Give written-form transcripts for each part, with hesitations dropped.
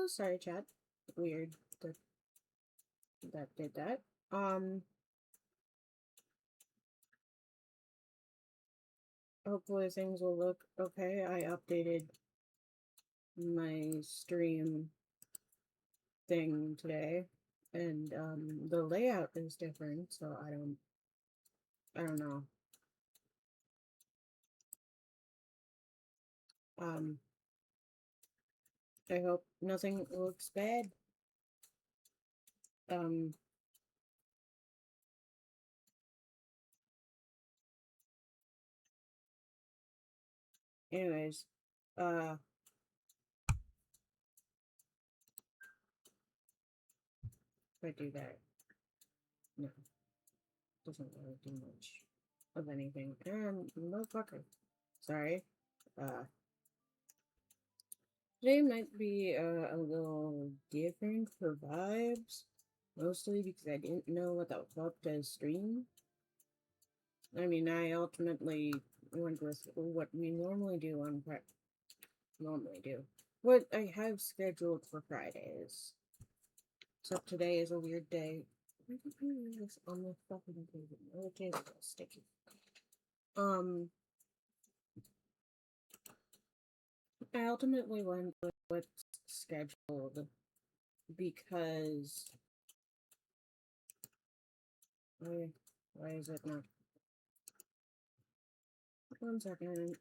Oh, sorry, chat. Weird that that did that. Hopefully things will look okay. I updated my stream thing today, and the layout is different, so I don't know. Um, I hope nothing looks bad. Um, anyways, uh, if I do that, no, doesn't really do much of anything. And motherfucker, sorry. Uh, Today might be a little different for vibes, mostly because I didn't know what the fuck to stream. I mean, I ultimately went with what we normally do on what I have scheduled for Fridays. Except today is a weird day. Why did I leave this on the fucking table? Oh, the table is sticky. I ultimately went with what's scheduled because why is it not? 1 second.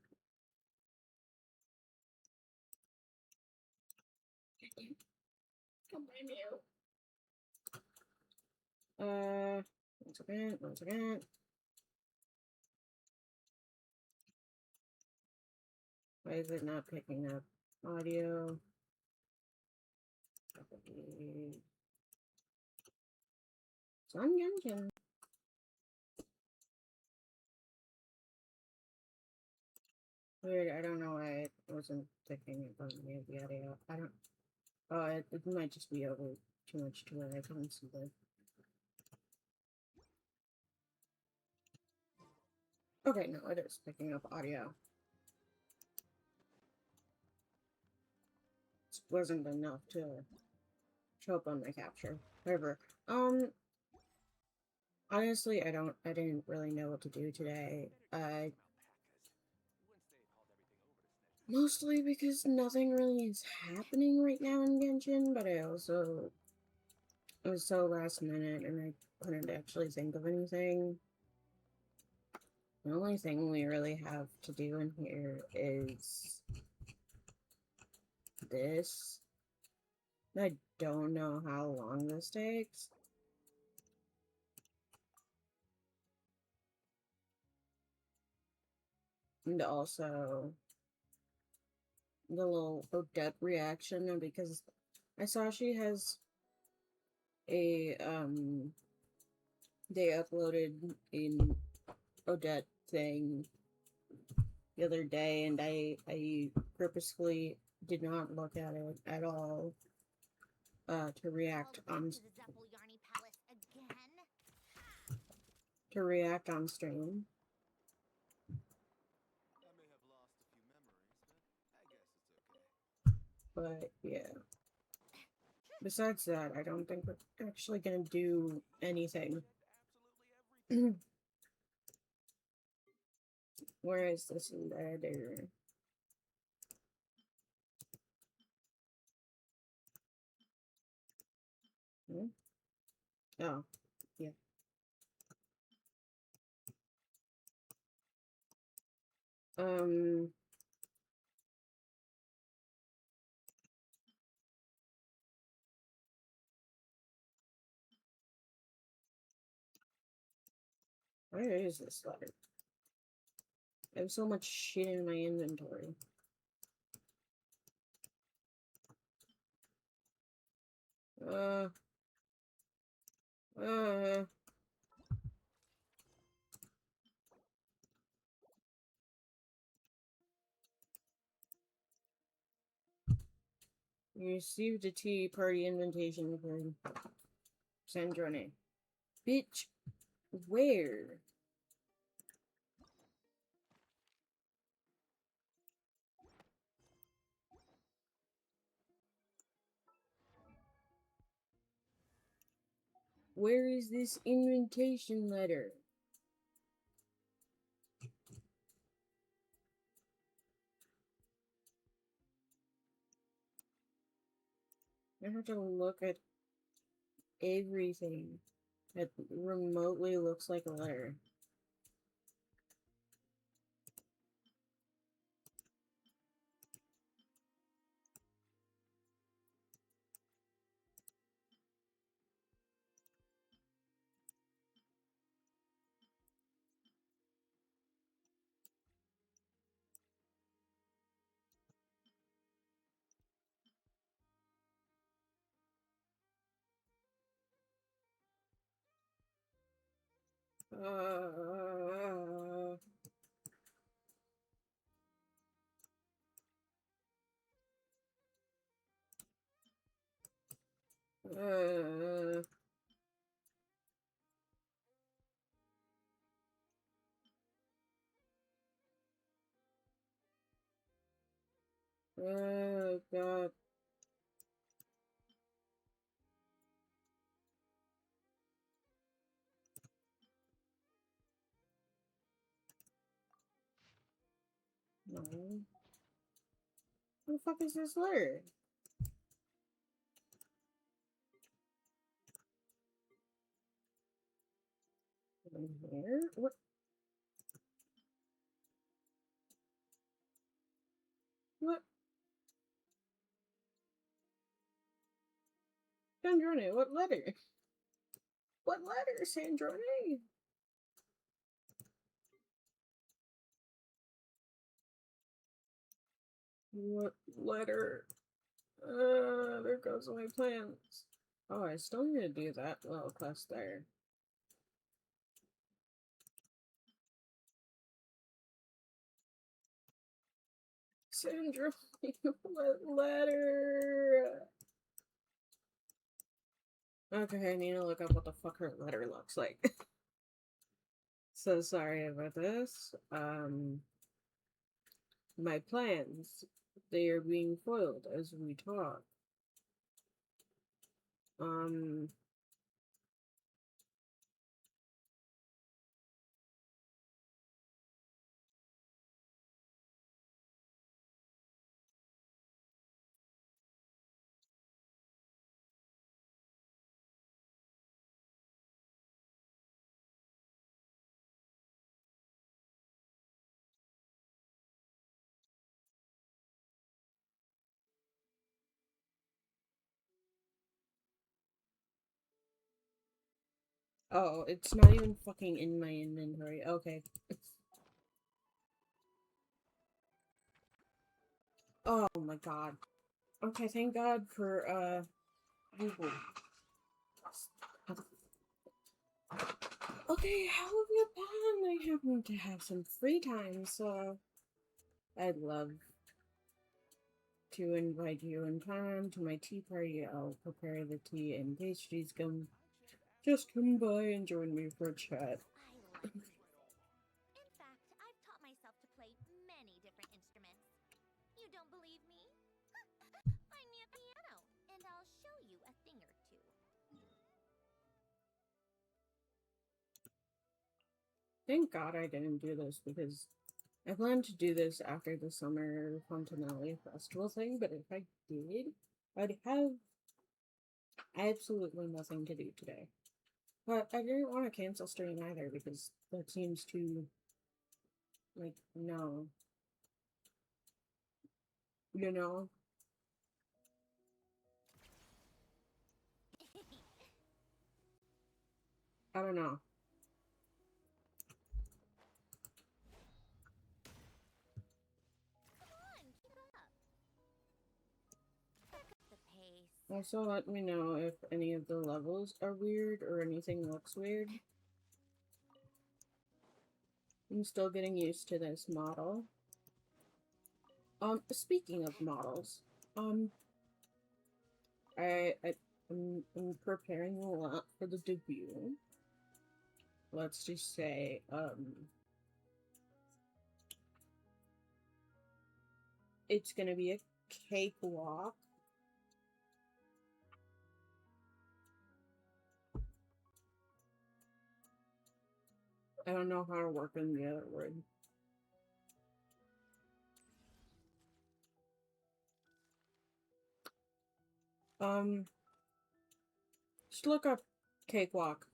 Come by me. 1 second, 1 second. Why is it not picking up audio? It's on Genshin. Weird, I don't know why it wasn't picking up the audio. I don't. Oh, it might just be over too much to where I can see the. Okay, no, it is picking up audio. It wasn't enough to show up on my capture. Whatever. Honestly, I didn't really know what to do today. Mostly because nothing really is happening right now in Genshin, but I also it was so last minute and I couldn't actually think of anything. The only thing we really have to do in here is this. I don't know how long this takes. And also the little Odette reaction, because I saw she has a they uploaded an Odette thing the other day, and I purposefully did not look at it at all to react on stream. But yeah. Besides that, I don't think we're actually gonna do anything. Where is this letter? Hmm? Oh, yeah. Um, where is this letter? I have so much shit in my inventory. Uh, uh. You received a tea party invitation from Sandrone. Bitch, where? Where is this invitation letter? I have to look at everything that remotely looks like a letter. Uh, uh, God. No. What the fuck is this letter? Here? What? What? Sandrone, what letter? What letter, Sandrone? What letter? There goes my plans. Oh, I still need to do that little quest there. Sandrone, what letter? Okay, I need to look up what the fuck her letter looks like. So sorry about this. My plans, they are being foiled as we talk. Um, oh, it's not even fucking in my inventory. Okay. Oh my god. Okay, thank God for, okay, how have you been? I happen to have some free time, so I'd love to invite you and Tom to my tea party. I'll prepare the tea and pastries. Just come by and join me for a chat. I love music. In fact, I've taught myself to play many different instruments. You don't believe me? Find me a piano, and I'll show you a thing or two. Thank God I didn't do this because I planned to do this after the summer Fontanelli festival thing, but if I did, I'd have absolutely nothing to do today. But I didn't want to cancel stream either because that seems too, like, no. You know? I don't know. Come on, keep up. Pick up the pace. Also, let me know if any of the levels are weird or anything looks weird. I'm still getting used to this model. Speaking of models, I'm preparing a lot for the debut. Let's just say, it's gonna be a cakewalk. I don't know how to work in the other word. Just look up cakewalk.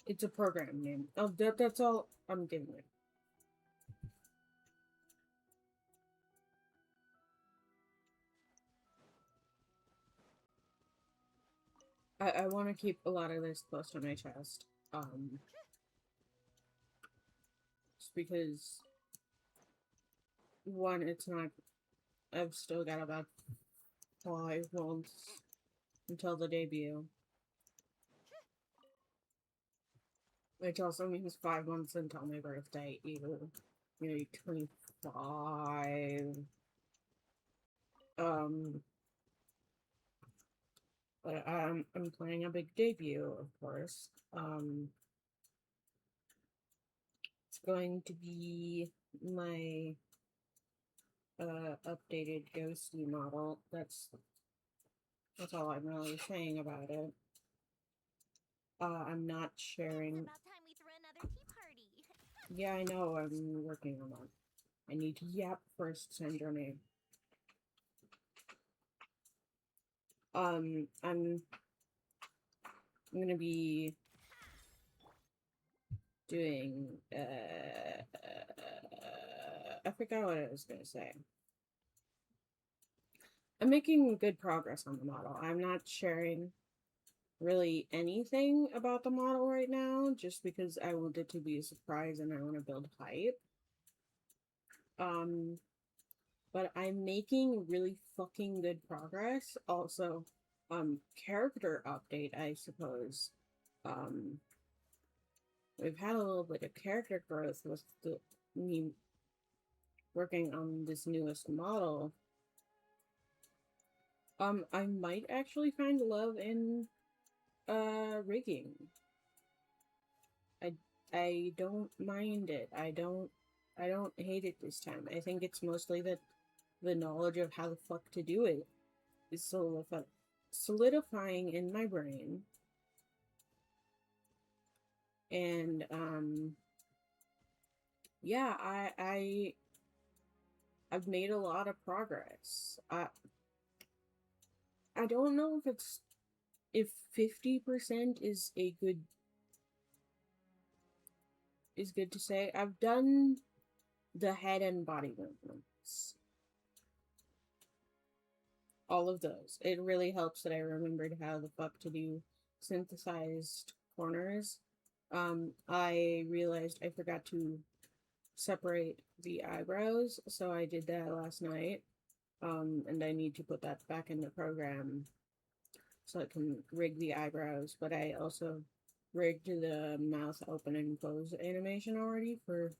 It's a program name. Oh, that's all I'm giving it. I want to keep a lot of this close to my chest. Just because, one, it's not. I've still got about 5 months until the debut. Which also means 5 months until my birthday, either maybe 25. But I'm planning a big debut, of course. It's going to be my updated ghosty model. That's all I'm really saying about it. I'm not sharing. It's about time we threw another tea party. Yeah, I know. I'm working on that. I need to yap first. Send your name. I'm gonna be doing. I forgot what I was gonna say. I'm making good progress on the model. I'm not sharing really anything about the model right now, just because I want it to be a surprise and I want to build hype. But I'm making really fucking good progress. Also, character update, I suppose. We've had a little bit of character growth with me working on this newest model. I might actually find love in rigging. I don't mind it. I don't hate it this time. I think it's mostly that the knowledge of how the fuck to do it is solidifying in my brain. And yeah, I've made a lot of progress. I don't know if 50% is good to say. I've done the head and body movements. All of those. It really helps that I remembered how the fuck to do synthesized corners. I realized I forgot to separate the eyebrows, so I did that last night. And I need to put that back in the program so I can rig the eyebrows, but I also rigged the mouth open and close animation already for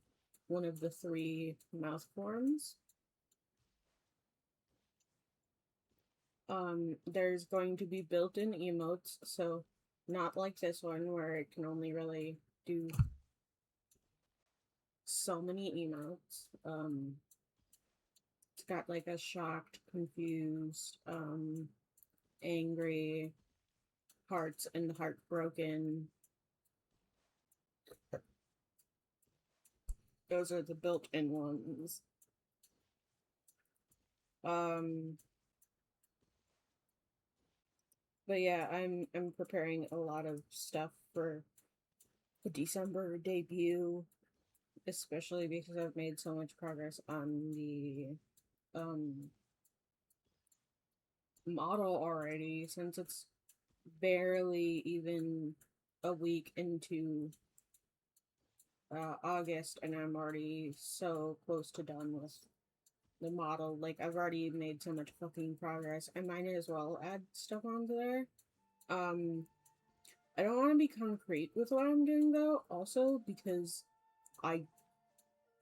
one of the 3 mouth forms. There's going to be built-in emotes, so not like this one where it can only really do so many emotes. It's got like a shocked, confused, angry, hearts, and heartbroken. Those are the built-in ones. But yeah, I'm preparing a lot of stuff for the December debut, especially because I've made so much progress on the model already, since it's barely even a week into August and I'm already so close to done with the model. Like, I've already made so much fucking progress. I might as well add stuff onto there. I don't want to be concrete with what I'm doing though, also because I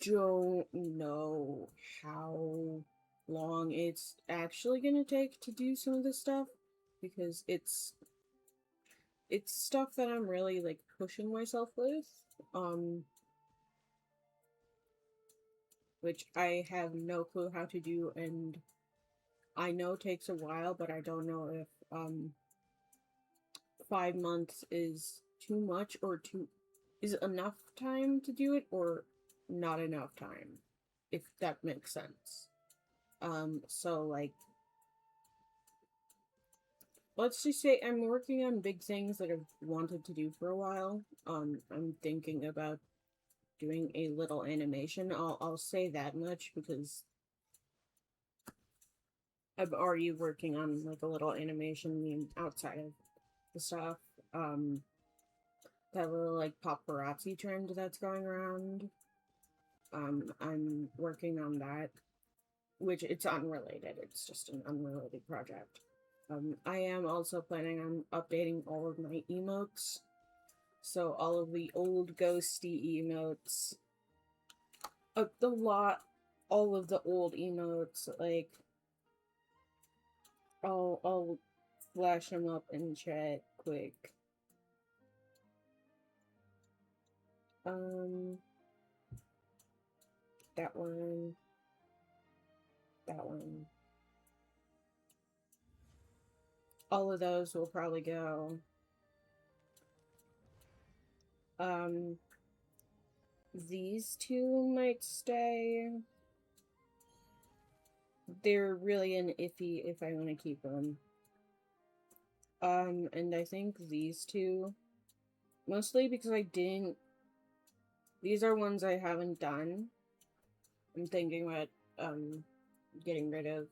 don't know how long it's actually gonna take to do some of this stuff, because it's stuff that I'm really like pushing myself with, which I have no clue how to do, and I know takes a while, but I don't know if 5 months is too much or too is it enough time to do it or not enough time, if that makes sense. So like let's just say I'm working on big things that I've wanted to do for a while. I'm thinking about doing a little animation. I'll say that much because I'm already working on like a little animation outside of the stuff. Um, that little like paparazzi trend that's going around. I'm working on that, which it's unrelated. It's just an unrelated project. I am also planning on updating all of my emotes. So all of the old ghosty emotes, the lot, all of the old emotes, like I'll flash them up in chat quick. Um, that one, that one. All of those will probably go. Um, these two might stay. They're really an iffy if I want to keep them. And I think these two, mostly because I didn't. These are ones I haven't done. I'm thinking about getting rid of.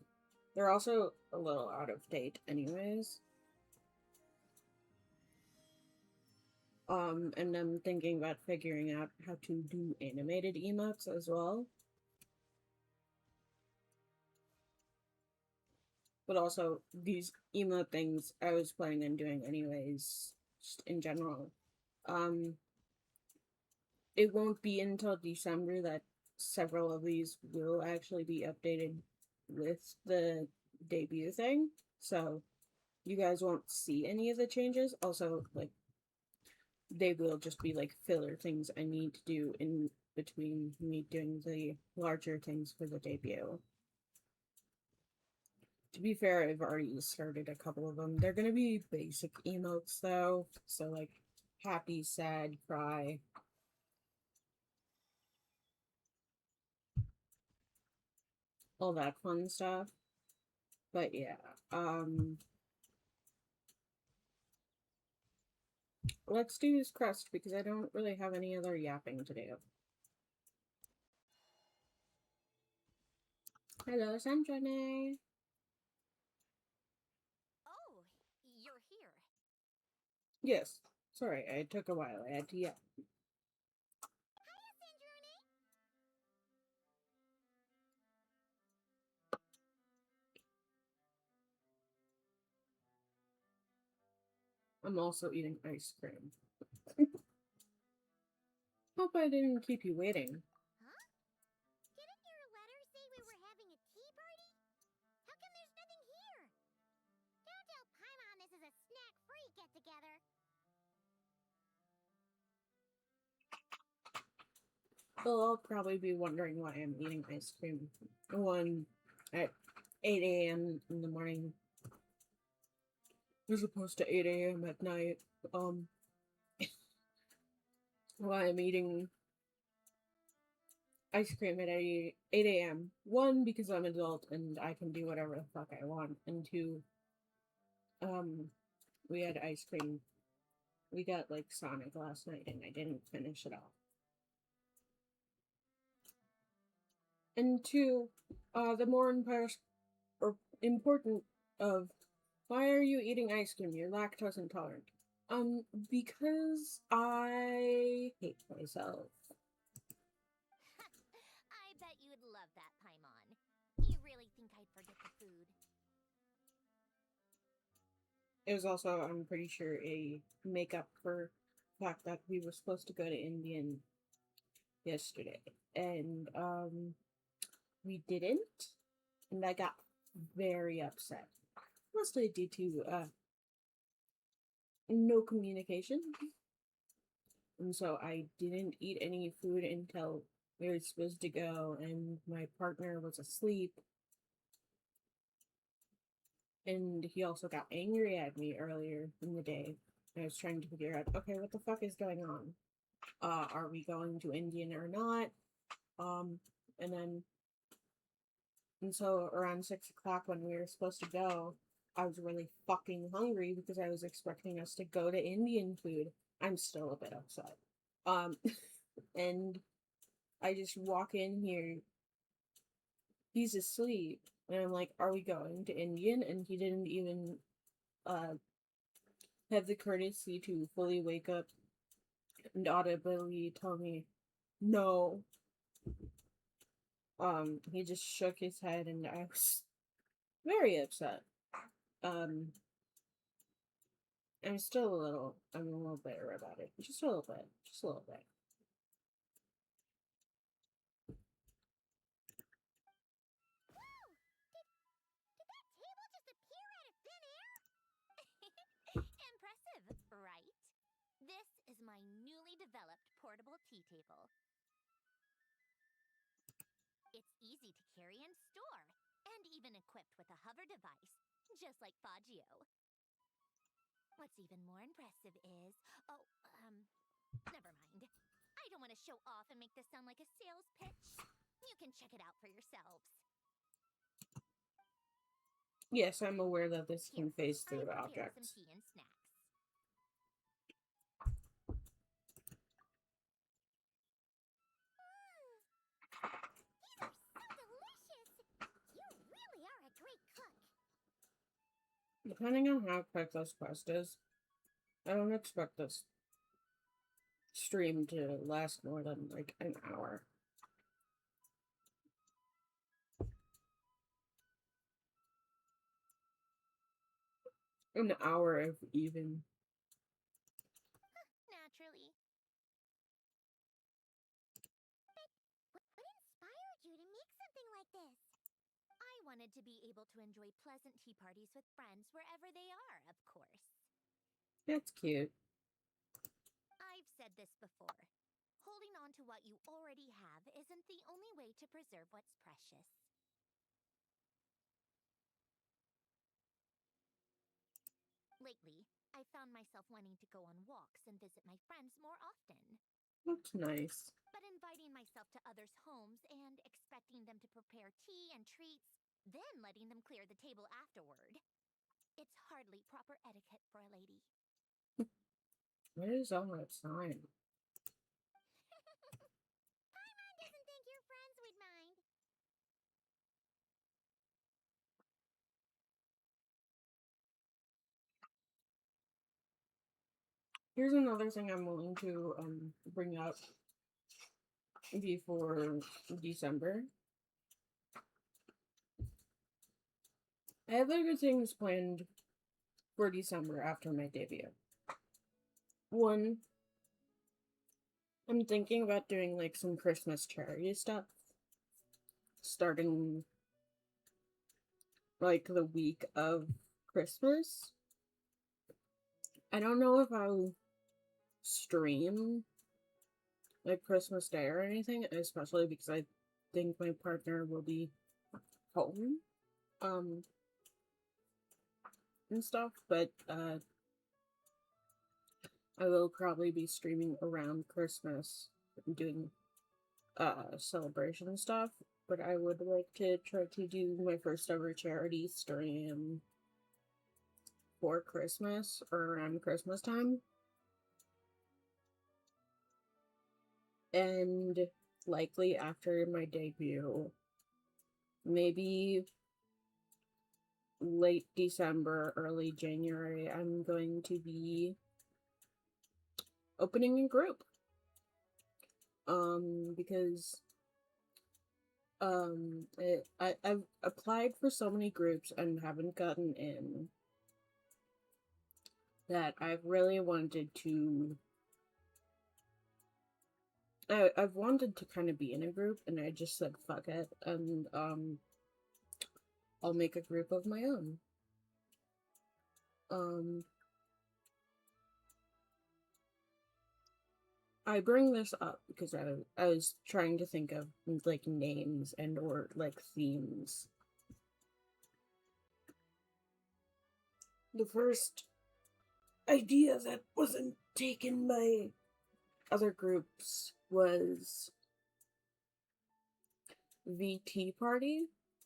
They're also a little out of date, anyways. And I'm thinking about figuring out how to do animated emotes as well. But also, these emote things I was planning on doing anyways, just in general. Um, it won't be until December that several of these will actually be updated with the debut thing. So, you guys won't see any of the changes. Also, like, they will just be like filler things I need to do in between me doing the larger things for the debut. To be fair, I've already started a couple of them. They're gonna be basic emotes though, so like happy, sad, cry. All that fun stuff. But yeah, let's do this crust because I don't really have any other yapping to do. Hello, Sanjane. Oh, you're here. Yes. Sorry, I took a while. I had to yap. Hiya, Sandrone. I'm also eating ice cream. Hope I didn't keep you waiting. Huh? Didn't your letter say we were having a tea party? How come there's nothing here? Don't tell Paimon this is a snack-free get-together. Well, I'll probably be wondering why I'm eating ice cream. One at 8 a.m. in the morning, as opposed to 8 a.m. at night. Why I'm eating ice cream at 8 a.m. One, because I'm an adult and I can do whatever the fuck I want. And two, we had ice cream. We got like Sonic last night and I didn't finish it off. And two, the more important of why are you eating ice cream? You're lactose intolerant. Because I hate myself. I bet you would love that, Paimon. You really think I'd forget the food? It was also, I'm pretty sure, a makeup for the fact that we were supposed to go to Indian yesterday. And, we didn't. And I got very upset. Mostly due to, no communication. And so I didn't eat any food until we were supposed to go, and my partner was asleep. And he also got angry at me earlier in the day. I was trying to figure out, okay, what the fuck is going on? Are we going to Indian or not? Um, and then, and so around 6 o'clock when we were supposed to go, I was really fucking hungry because I was expecting us to go to Indian food. I'm still a bit upset. Um, and I just walk in here, he's asleep, and I'm like, are we going to Indian? And he didn't even, uh, have the courtesy to fully wake up and audibly tell me, no. He just shook his head and I was very upset. Um, I'm a little bitter about it. Just a little bit. Just a little bit. Did that table just appear out of thin air? Impressive, right? This is my newly developed portable tea table. It's easy to carry and store, and even equipped with a hover device, just like Faggio. What's even more impressive is... Oh, never mind. I don't want to show off and make this sound like a sales pitch. You can check it out for yourselves. Yes, I'm aware that this can phase Here, through I prepared objects. some tea and snacks. These are so delicious! You really are a great cook. Depending on how quick this quest is, I don't expect this stream to last more than like an hour. An hour if even. Naturally. But what inspired you to make something like this? I wanted to be able to enjoy pleasant tea parties with friends wherever they are, of course. That's cute. I've said this before. Holding on to what you already have isn't the only way to preserve what's precious. Lately, I found myself wanting to go on walks and visit my friends more often. That's nice. But inviting myself to others' homes and expecting them to prepare tea and treats, then letting them clear the table afterward. It's hardly proper etiquette for a lady. What is all that sign? Paimon doesn't think your friends would mind. Here's another thing I'm willing to bring up before December. I have other things planned for December after my debut. One, I'm thinking about doing like some Christmas charity stuff starting like the week of Christmas. I don't know if I'll stream like Christmas Day or anything, especially because I think my partner will be home and stuff, but I will probably be streaming around Christmas and doing celebration stuff, but I would like to try to do my first ever charity stream for Christmas or around Christmas time. And likely after my debut, maybe late December, early January, I'm going to be opening a group. Because I've applied for so many groups and haven't gotten in that I've really wanted to. I've wanted to kind of be in a group, and I just said fuck it, and I'll make a group of my own. I bring this up because I was trying to think of like names and or like themes. The first idea that wasn't taken by other groups was the tea party.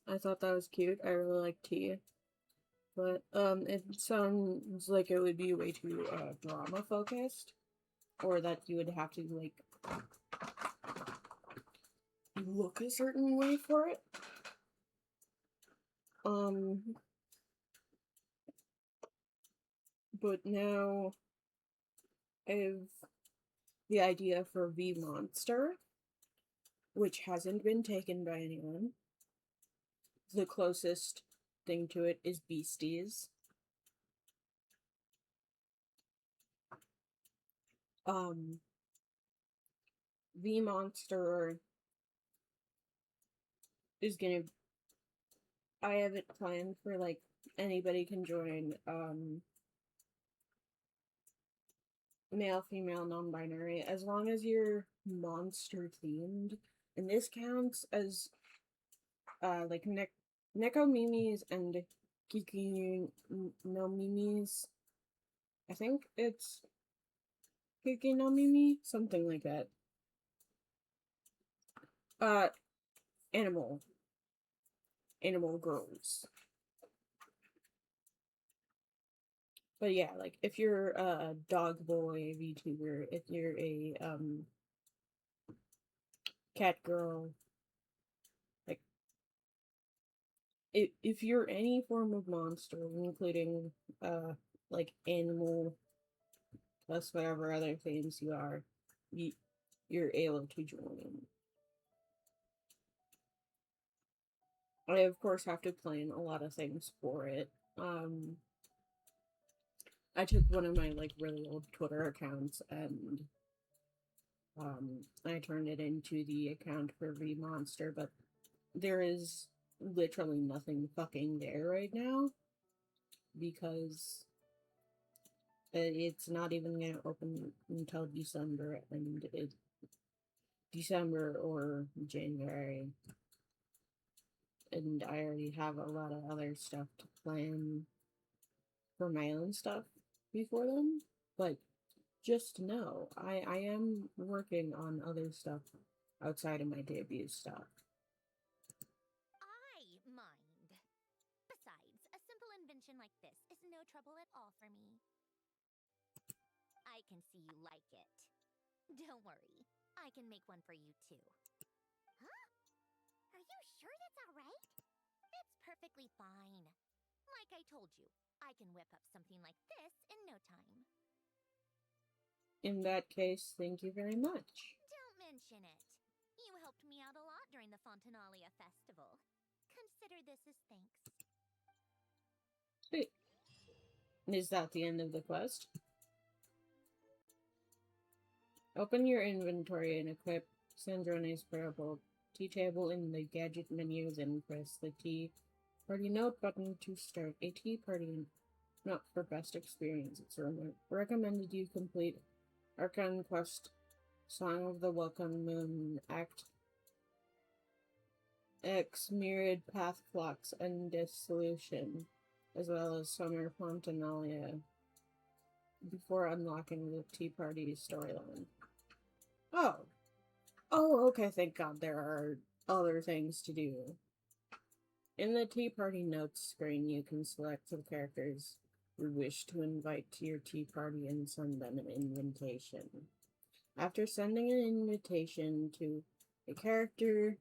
I thought that was cute. I really like tea. But it sounds like it would be way too drama focused, or that you would have to like look a certain way for it. But now I have the idea for V Monster, which hasn't been taken by anyone. The closest thing to it is Beasties. V Monster is gonna. I have it planned for like anybody can join. Male, female, non-binary, as long as you're monster themed, and this counts as like Neko Mimis and Kiki no Mimis. I think it's Kiki no Mimi, something like that. Uh, animal girls. But yeah, like if you're a dog boy VTuber, if you're a cat girl, like if you're any form of monster, including like animal plus whatever other things you are, you're able to join. I of course have to plan a lot of things for it. I took one of my like really old Twitter accounts and I turned it into the account for V Monster, but there is literally nothing fucking there right now because it's not even gonna open until December, and it December or January, and I already have a lot of other stuff to plan for my own stuff before then. But just know, I am working on other stuff outside of my debut stuff. I mind. Besides, a simple invention like this is no trouble at all for me. I can see you like it. Don't worry, I can make one for you too. Huh? Are you sure that's alright? It's perfectly fine. Like I told you, I can whip up something like this in no time. In that case, thank you very much. Don't mention it. You helped me out a lot during the Fontanalia festival. Consider this as thanks. Sweet. Is that the end of the quest? Open your inventory and equip Sandrone's wearable tea table in the gadget menu, then press the tea party note button to start a tea party note for best experience. It's recommended you complete Archon Quest, Song of the Welcome Moon, Act X, Myriad Path Flux, and Dissolution, as well as Summer Fontanalia, before unlocking the Tea Party storyline. Oh. Oh, okay, thank God there are other things to do. In the Tea Party Notes screen, you can select the characters you wish to invite to your tea party and send them an invitation. After sending an invitation to a character,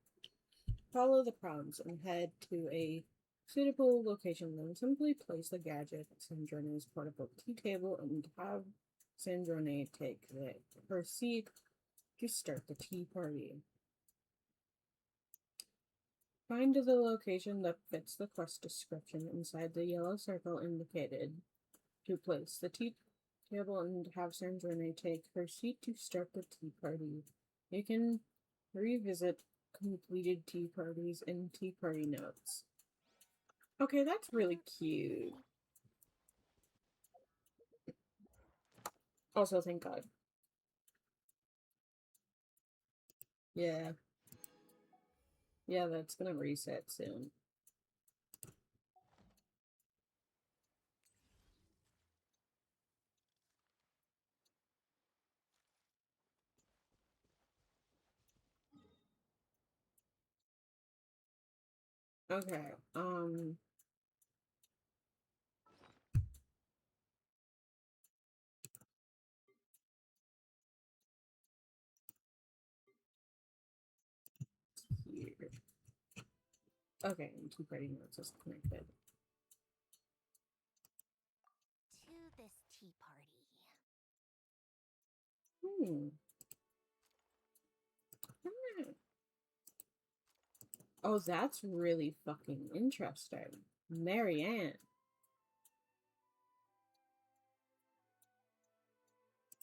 follow the prompts and head to a suitable location. Then simply place the gadget at Sandrone's portable tea table and have Sandrone take her seat to start the tea party. Find the location that fits the quest description inside the yellow circle indicated to place the tea table and have Sandrone take her seat to start the tea party. You can revisit completed tea parties in tea party notes. Okay, that's really cute. Also, thank God. Yeah. Yeah, that's gonna reset soon. Okay. Here. Okay, and keep writing notes as connected. To this tea party. Hmm. Hmm. Oh, that's really fucking interesting. Marianne.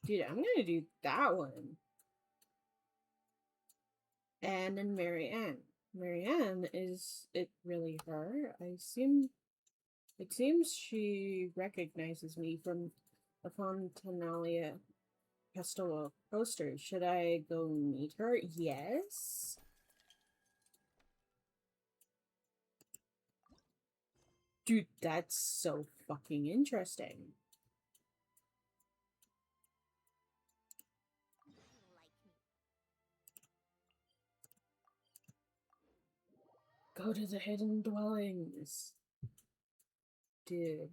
Dude, I'm gonna do that one. Anne and Marianne. Marianne, is it really her? It seems she recognizes me from the Fontanalia Festival poster. Should I go meet her? Yes. Dude, that's so fucking interesting. Go to the hidden dwellings. Dude.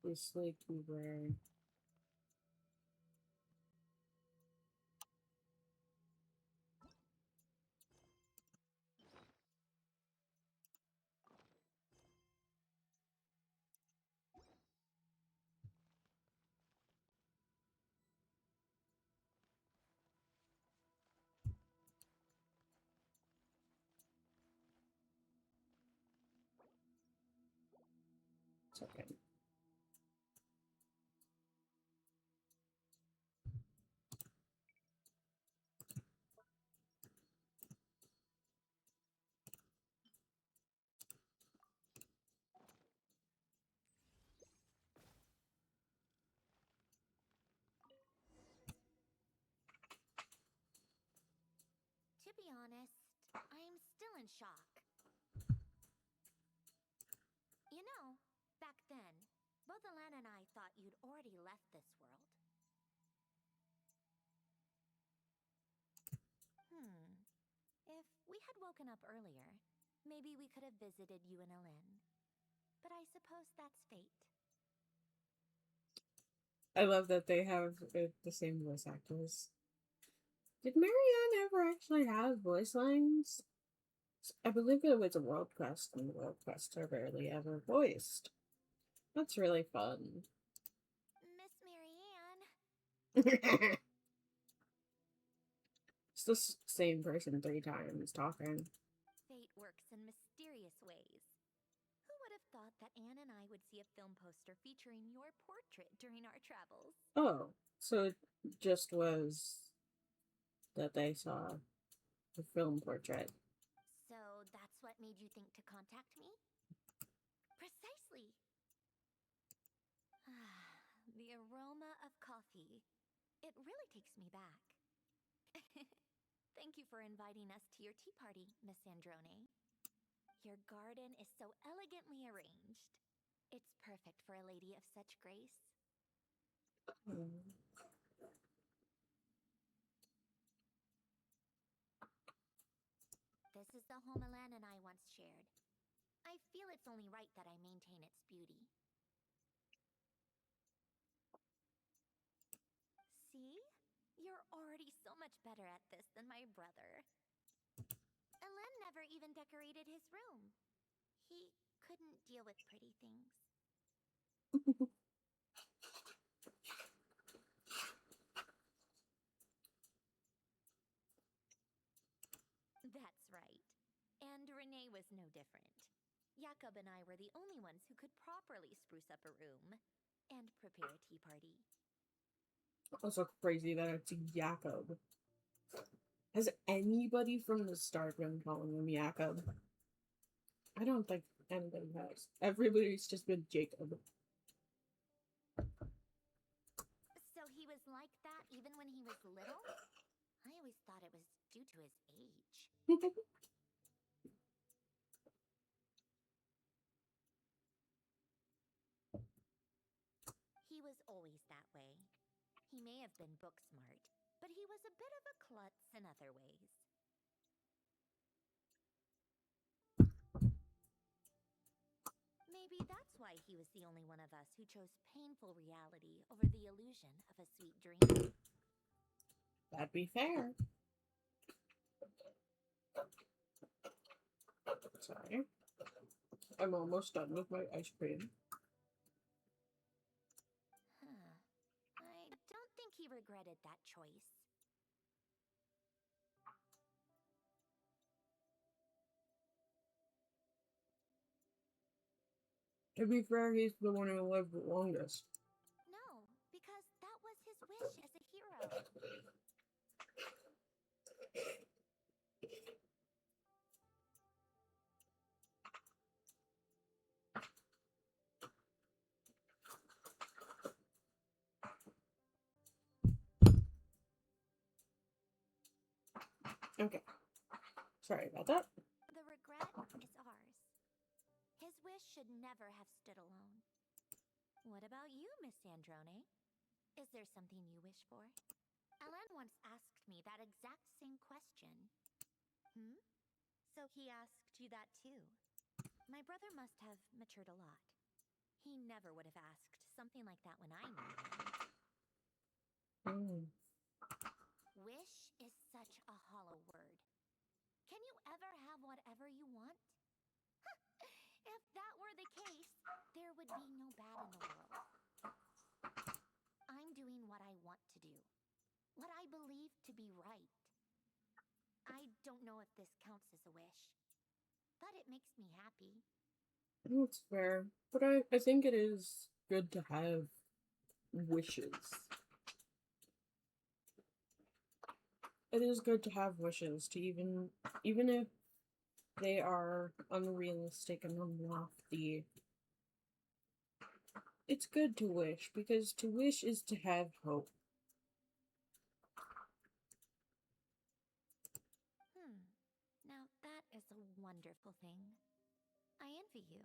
It's like we were. It's okay. To be honest, I'm still in shock. You know, back then, both Alana and I thought you'd already left this world. If we had woken up earlier, maybe we could have visited you and Ellen. But I suppose that's fate. I love that they have the same voice actors. Did Marianne ever actually have voice lines? I believe it was a world quest, and the world quests are rarely ever voiced. That's really fun. Miss Marianne. It's the same person 3 times talking. Fate works in mysterious ways. Who would have thought that Anne and I would see a film poster featuring your portrait during our travels? Oh, so it just was that they saw the film portrait. So that's what made you think to contact me? Precisely. The aroma of coffee. It really takes me back. Thank you for inviting us to your tea party, Miss Androne. Your garden is so elegantly arranged. It's perfect for a lady of such grace. Mm. This is the home Alan and I once shared. I feel it's only right that I maintain its beauty. See? You're already so much better at this than my brother. Alan never even decorated his room. He couldn't deal with pretty things. That's right. And Renee was no different. Jakob and I were the only ones who could properly spruce up a room and prepare a tea party. Also crazy that it's Jakob. Has anybody from the start been calling him Jakob? I don't think anybody has. Everybody's just been Jacob. So he was like that even when he was little? I always thought it was due to his age. He was always that way. He He may have been book smart, but he was a bit of a klutz in other ways. Maybe that's why he was the only one of us who chose painful reality over the illusion of a sweet dream. That'd be fair. Sorry. I'm almost done with my ice cream. I don't think he regretted that choice. To be fair, he's the one who lived the longest. No, because that was his wish as a hero. Okay. Sorry about that. The regret is ours. His wish should never have stood alone. What about you, Miss Sandrone? Is there something you wish for? Ellen once asked me that exact same question. So he asked you that too. My brother must have matured a lot. He never would have asked something like that when I knew him. Wish is such a hollow word. Can you ever have whatever you want? If that were the case, there would be no bad in the world. I'm doing what I want to do. What I believe to be right. I don't know if this counts as a wish, but it makes me happy. It's fair, but I think it is good to have wishes. It is good to have wishes, to even if they are unrealistic and unlofty. It's good to wish, because to wish is to have hope. Now that is a wonderful thing. I envy you.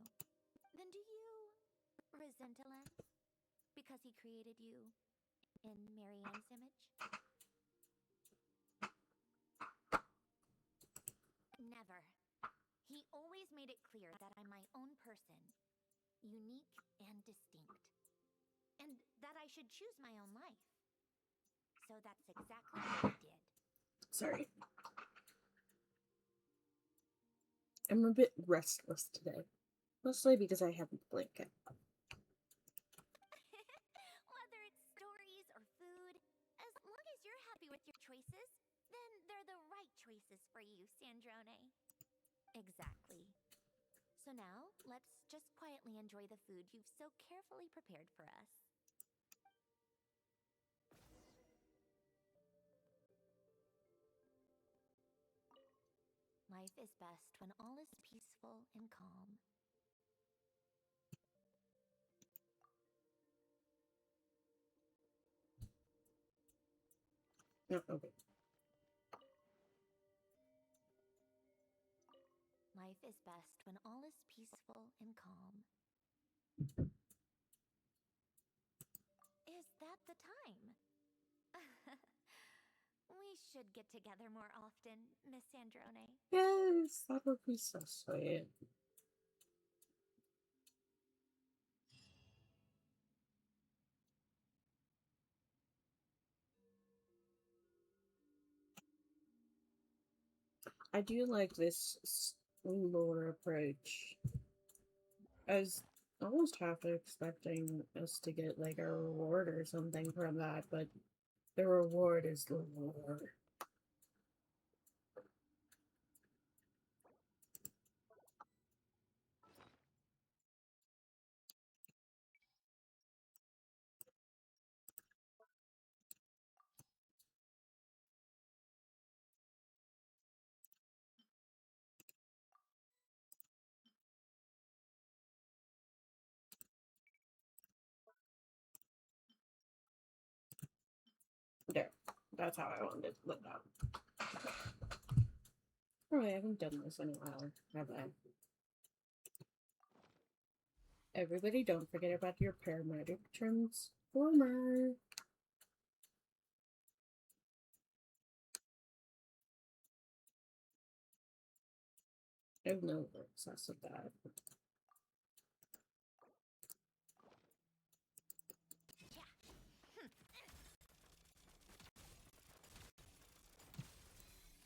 Then do you resent Ellen? Because he created you in Marianne's image? Never. He always made it clear that I'm my own person, unique and distinct, and that I should choose my own life. So that's exactly what he did. Sorry. I'm a bit restless today. Mostly because I haven't blanket. Whether it's stories or food, as long as you're happy with your choices, then they're the right choices for you, Sandrone. Exactly. So now, let's just quietly enjoy the food you've so carefully prepared for us. Life is best when all is peaceful and calm. No, okay. Life is best when all is peaceful and calm. Is that the time? We should get together more often, Miss Sandrone. Yes, that would be so sweet. I do like this slower approach. I was almost half expecting us to get like a reward or something from that, but the reward is the lore. There. That's how I wanted it lit up. Oh, I haven't done this in a while, have I? Everybody, don't forget about your paramedic transformer. I have no success with that.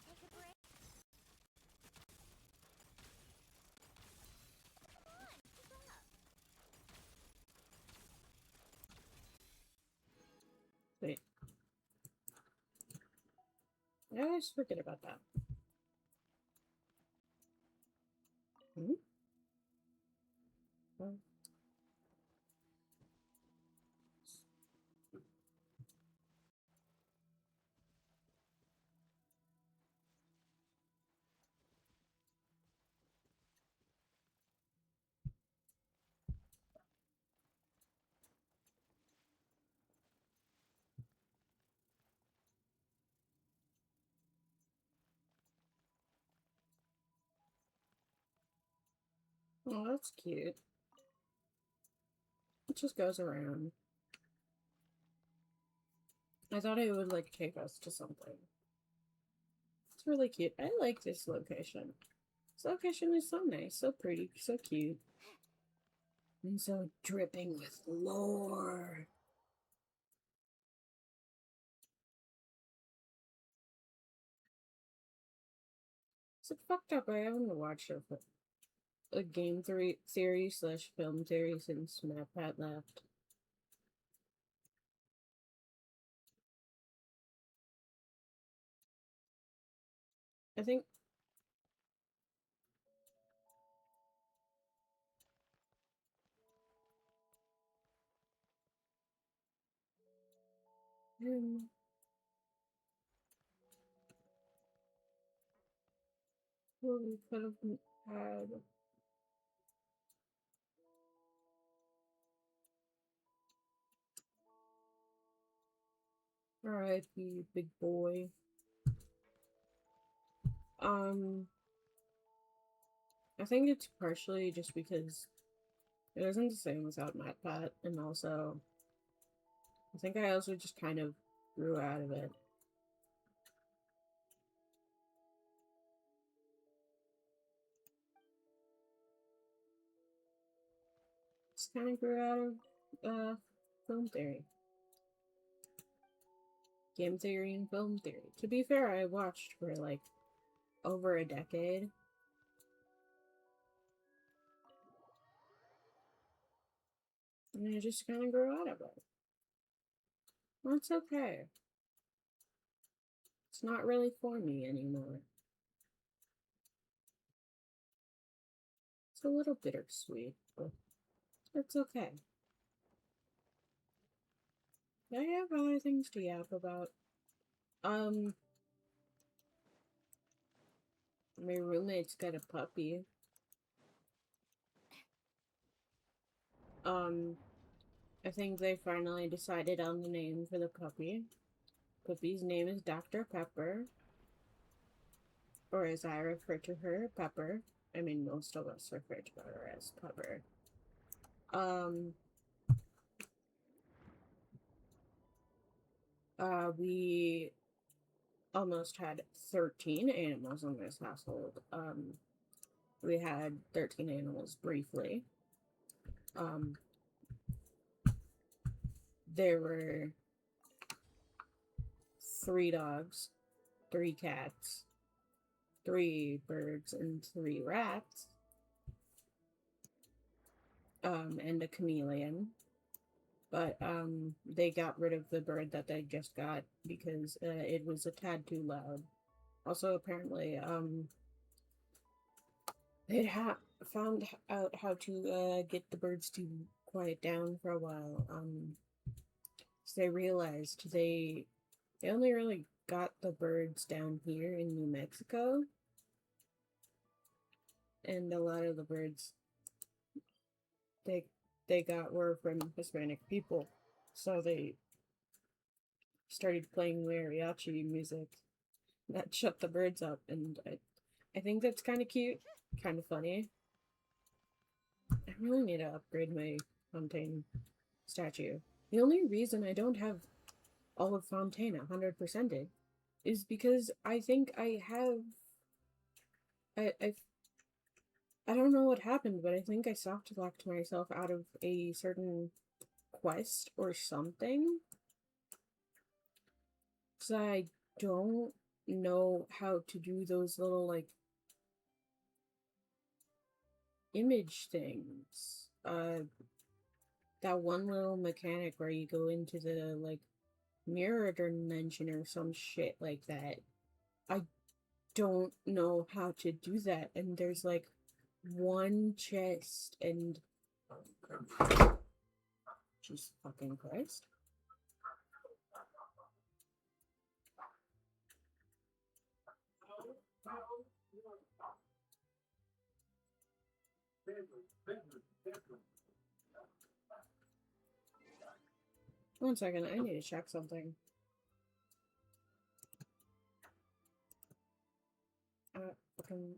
Take a break. Come on, keep up. Wait. I always forget about that. Hmm? Oh. Oh, that's cute. It just goes around. I thought it would like take us to something. It's really cute. I like this location. This location is so nice, so pretty, so cute. And so dripping with lore. Is it fucked up? I haven't watched a game series slash film series since MatPat left. I think well, we could have had R.I.P. Big Boy. I think it's partially just because it wasn't the same without MatPat, and also I think I also just kind of grew out of it. Just kind of grew out of film theory, game theory, and film theory. To be fair, I watched for like over a decade. And I just kind of grew out of it. That's okay. It's not really for me anymore. It's a little bittersweet, but it's okay. I have other things to yap about. Um, my roommate's got a puppy. Um, I think they finally decided on the name for the puppy. Puppy's name is Dr. Pepper, or as I refer to her, Pepper. I mean, most of us refer to her as Pepper. Um, we almost had 13 animals in this household. We had 13 animals briefly. There were 3 dogs, 3 cats, 3 birds, and 3 rats. And a chameleon. But they got rid of the bird that they just got because it was a tad too loud. Also, apparently, they found out how to get the birds to quiet down for a while. So they realized they only really got the birds down here in New Mexico, and a lot of the birds they they got were from Hispanic people, so they started playing mariachi music that shut the birds up, and I think that's kind of cute, kind of funny. I really need to upgrade my Fontaine statue. The only reason I don't have all of Fontaine 100%ed is because I think I have I I don't know what happened, but I think I soft locked myself out of a certain quest or something. So I don't know how to do those little, like, image things. That one little mechanic where you go into the, like, mirror dimension or some shit like that. I don't know how to do that. And there's, like, one chest and... Jesus fucking Christ. One second, I need to check something. Fucking...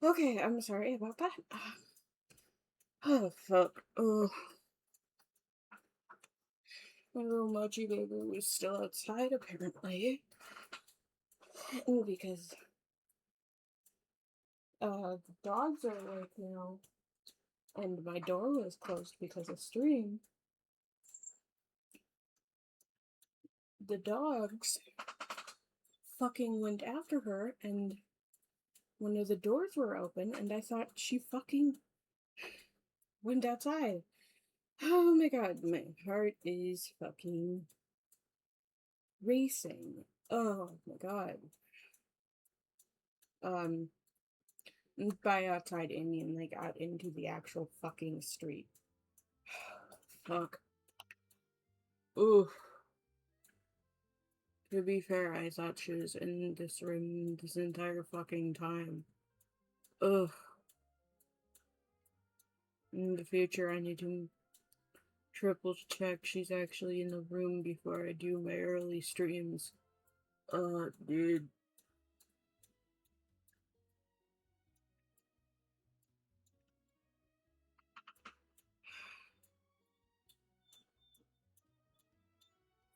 Okay, I'm sorry about that. Oh, fuck. Oh, my little mochi baby was still outside, apparently. Because, the dogs are like, and my door was closed because of stream. The dogs fucking went after her, and one of the doors were open, and I thought she fucking went outside. Oh my god, my heart is fucking racing. Oh my god. Um, by outside, I mean like out into the actual fucking street. Fuck. Ooh. To be fair, I thought she was in this room this entire fucking time. Ugh. In the future, I need to triple check she's actually in the room before I do my early streams. Dude.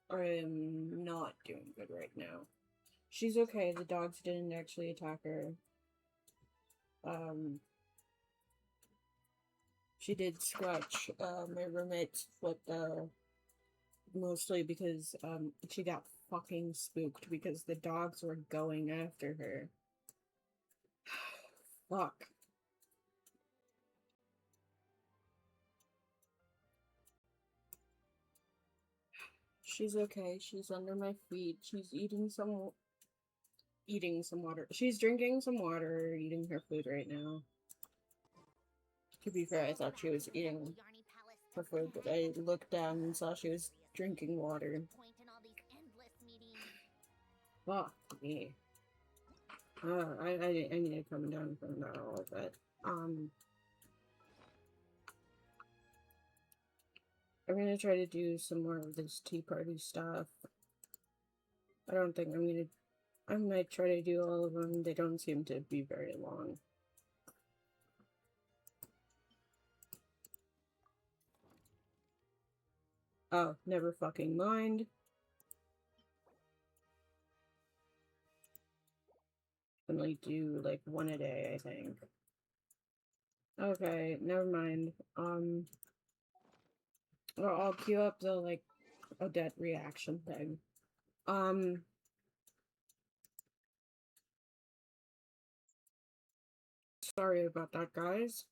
I am not doing good right now. She's okay. The dogs didn't actually attack her. Um, she did scratch my roommate's foot though, mostly because she got fucking spooked because the dogs were going after her. Fuck. She's okay. She's under my feet. She's eating some water. She's drinking some water, eating her food right now. To be fair, I thought she was eating her food, but I looked down and saw she was drinking water. Fuck me. I need to come down from that all of it. I'm gonna try to do some more of this tea party stuff. I don't think I might try to do all of them. They don't seem to be very long. Oh, never fucking mind. Only do like one a day, I think. Okay, never mind. Well, I'll queue up the like Odette reaction thing. Sorry about that, guys.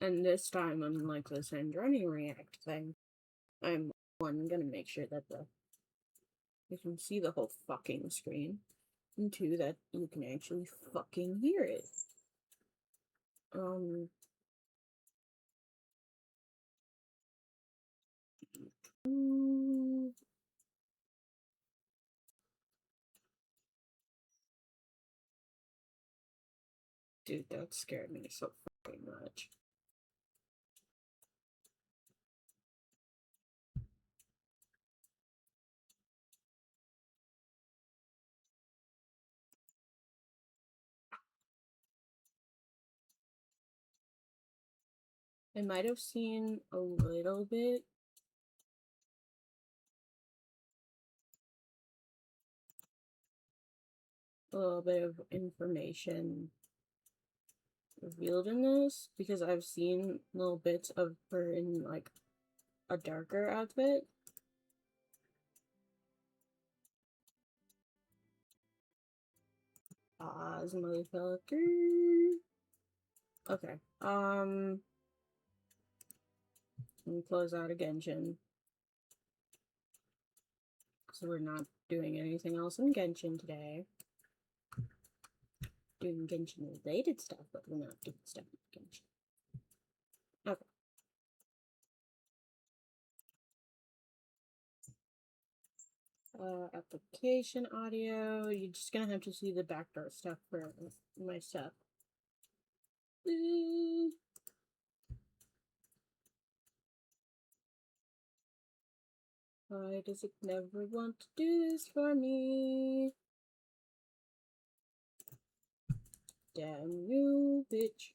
And this time, unlike the Sandroni react thing, I'm one gonna make sure that you can see the whole fucking screen, and two that you can actually fucking hear it. Dude, that scared me so fucking much. I might have seen a little bit of information revealed in this because I've seen little bits of her in like a darker outfit. Oz motherfucker. Okay. Let me close out a Genshin. So we're not doing anything else in Genshin today. Doing Genshin related stuff, but we're not doing stuff in Genshin. Okay. Application audio. You're just gonna have to see the backdoor stuff for my stuff. Why does it never want to do this for me? Damn you, bitch.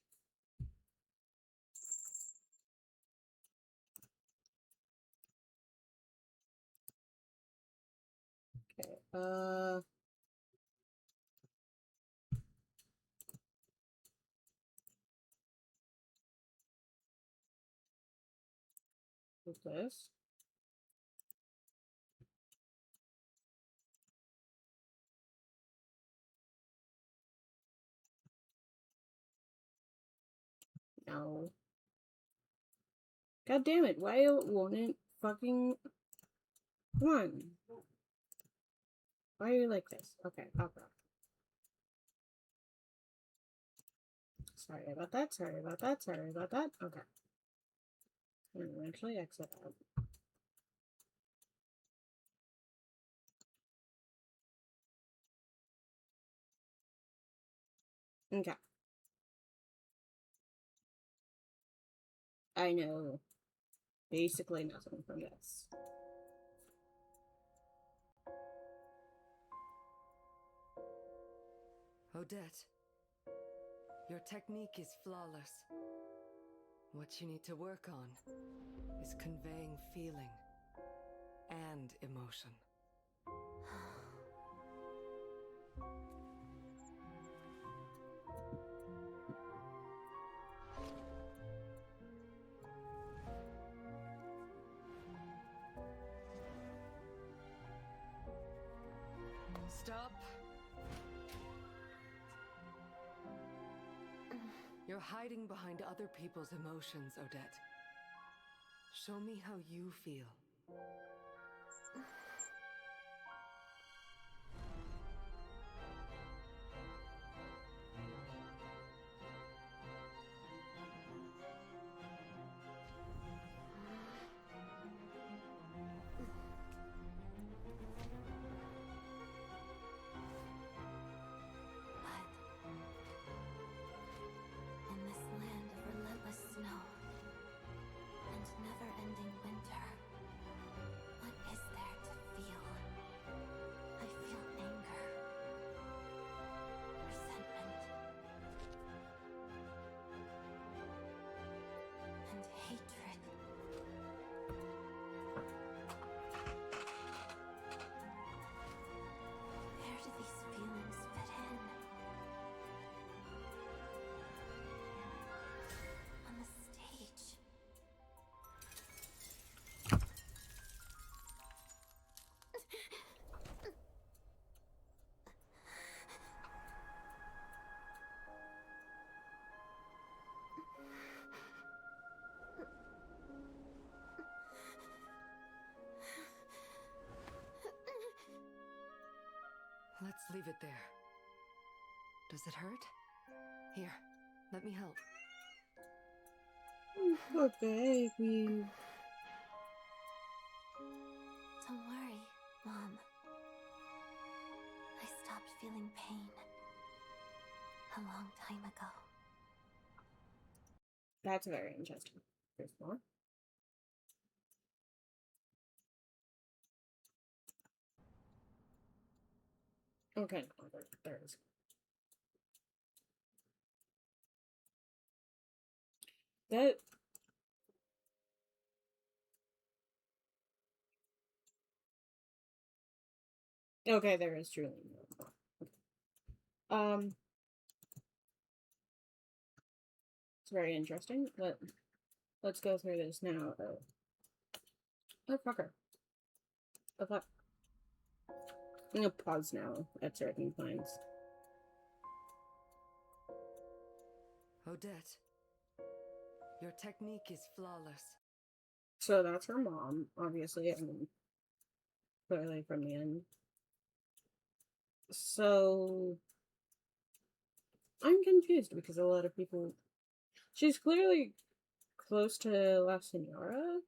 Okay, what's this? No. God damn it, why won't it fucking... Come on. Why are you like this? Okay, I'll go. Sorry about that, sorry about that, sorry about that. Okay. And eventually exit out. Okay. I know basically nothing from this. Odette, your technique is flawless. What you need to work on is conveying feeling and emotion. Stop. You're hiding behind other people's emotions, Odette. Show me how you feel. In this land of relentless snow and never-ending winter, what is there to feel? I feel anger, resentment, and hatred. Where do these feelings fit in? On the stage. Let's leave it there. Does it hurt? Here, let me help. Poor baby. Don't worry, Mom. I stopped feeling pain a long time ago. That's very interesting. There's more. Okay, no, there is. That... Okay, there is truly more. It's very interesting, but let's go through this now. Oh, fucker. Oh, fuck. I'm gonna pause now at certain points. Odette, your technique is flawless. So that's her mom, obviously, I mean, clearly from the end. So I'm confused because a lot of people... She's clearly close to La Senora.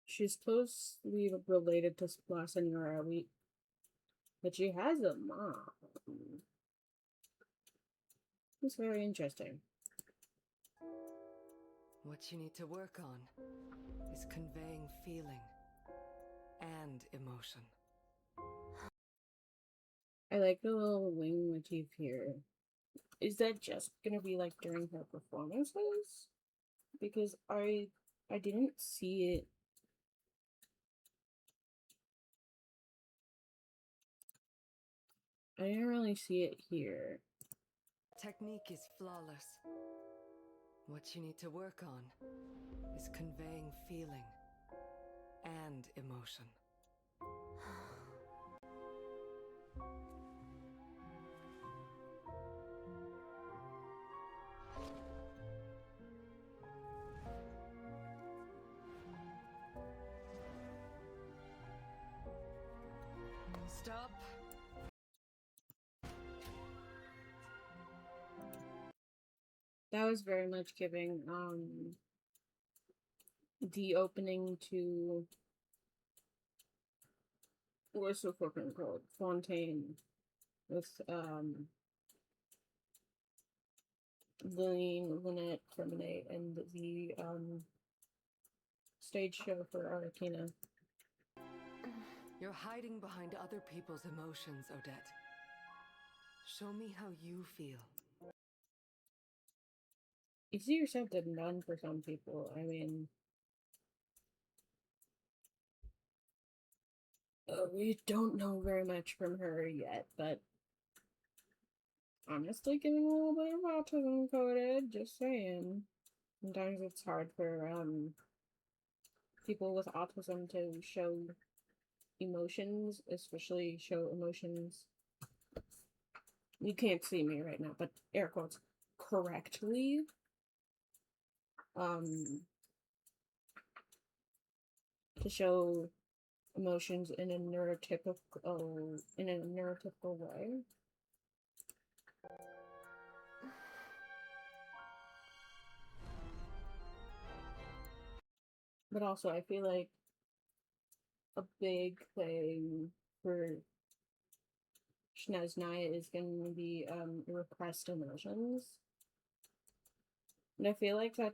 She's closely related to La Senora, but she has a mom. It's very interesting. What you need to work on is conveying feeling and emotion. I like the little wing motif here. Is that just gonna be like during her performances? Because I didn't see it. I didn't really see it here. Technique is flawless. What you need to work on is conveying feeling and emotion. Stop. That was very much giving the opening to what's the fucking called? Fontaine with Lynette Terminate and the stage show for Arlecchina. You're hiding behind other people's emotions, Odette. Show me how you feel. Easier said than done for some people. I mean, we don't know very much from her yet, but honestly, getting a little bit of autism coded. Just saying. Sometimes it's hard for people with autism to show emotions, especially show emotions. You can't see me right now, but air quotes correctly. To show emotions in a neurotypical way. But also, I feel like a big thing for Shneznaya is going to be repressed emotions. And I feel like that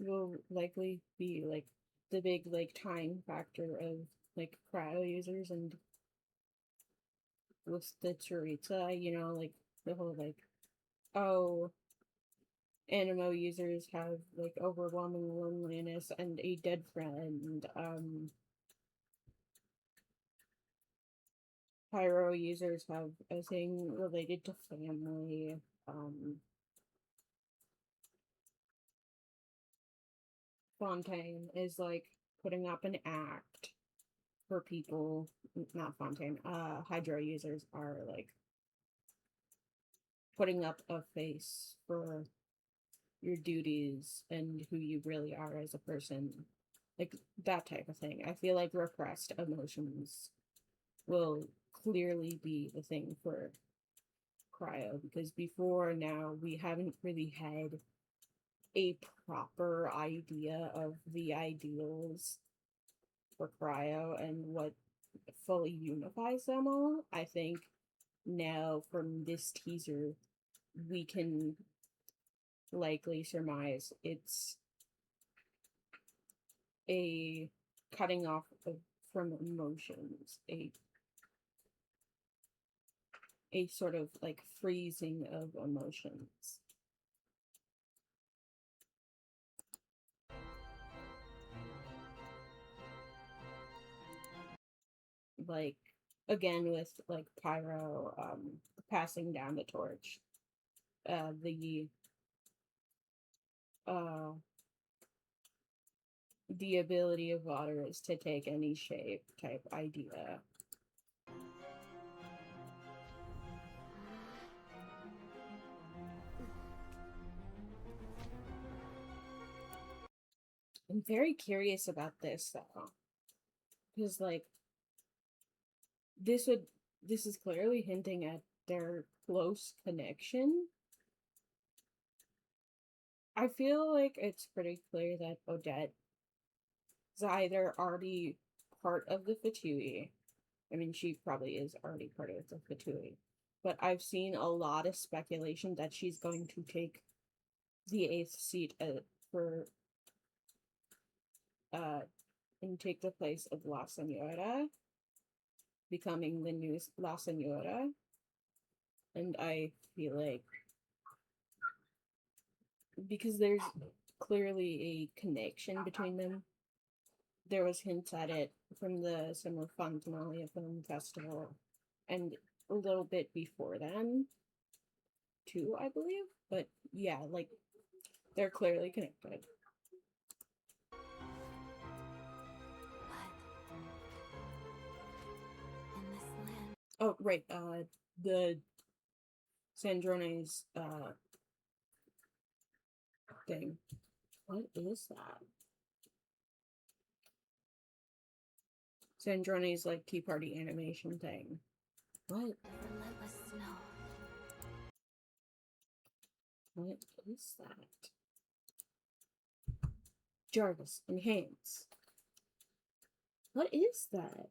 will likely be like the big like time factor of like cryo users and with the Tsuritsa, you know, like the whole like, oh, Animo users have like overwhelming loneliness and a dead friend. Pyro users have a thing related to family. Fontaine is like putting up an act for people. Not Fontaine. Hydro users are like putting up a face for your duties and who you really are as a person. Like that type of thing. I feel like repressed emotions will clearly be the thing for cryo because before now we haven't really had a proper idea of the ideals for cryo and what fully unifies them all. I think now from this teaser we can likely surmise it's a cutting off of, from emotions, a sort of like freezing of emotions. Like again with like Pyro passing down the torch. Uh the ability of water is to take any shape type idea. I'm very curious about this though. Because like this is clearly hinting at their close connection. I feel like it's pretty clear that Odette is either already part of the Fatui. I mean, she probably is already part of the Fatui. but I've seen a lot of speculation that she's going to take the 8th seat for and take the place of La Senora, becoming the new La Senora. And I feel like because there's clearly a connection between them, there was hints at it from the Summer Fun Finale Film Festival, and a little bit before then, too, I believe. But yeah, like, they're clearly connected. In this land. Oh, right, the Sandrone's, thing. What is that? Sandrone's, like, Tea Party animation thing. What? Relentless snow. What is that? Jarvis, enhance. What is that?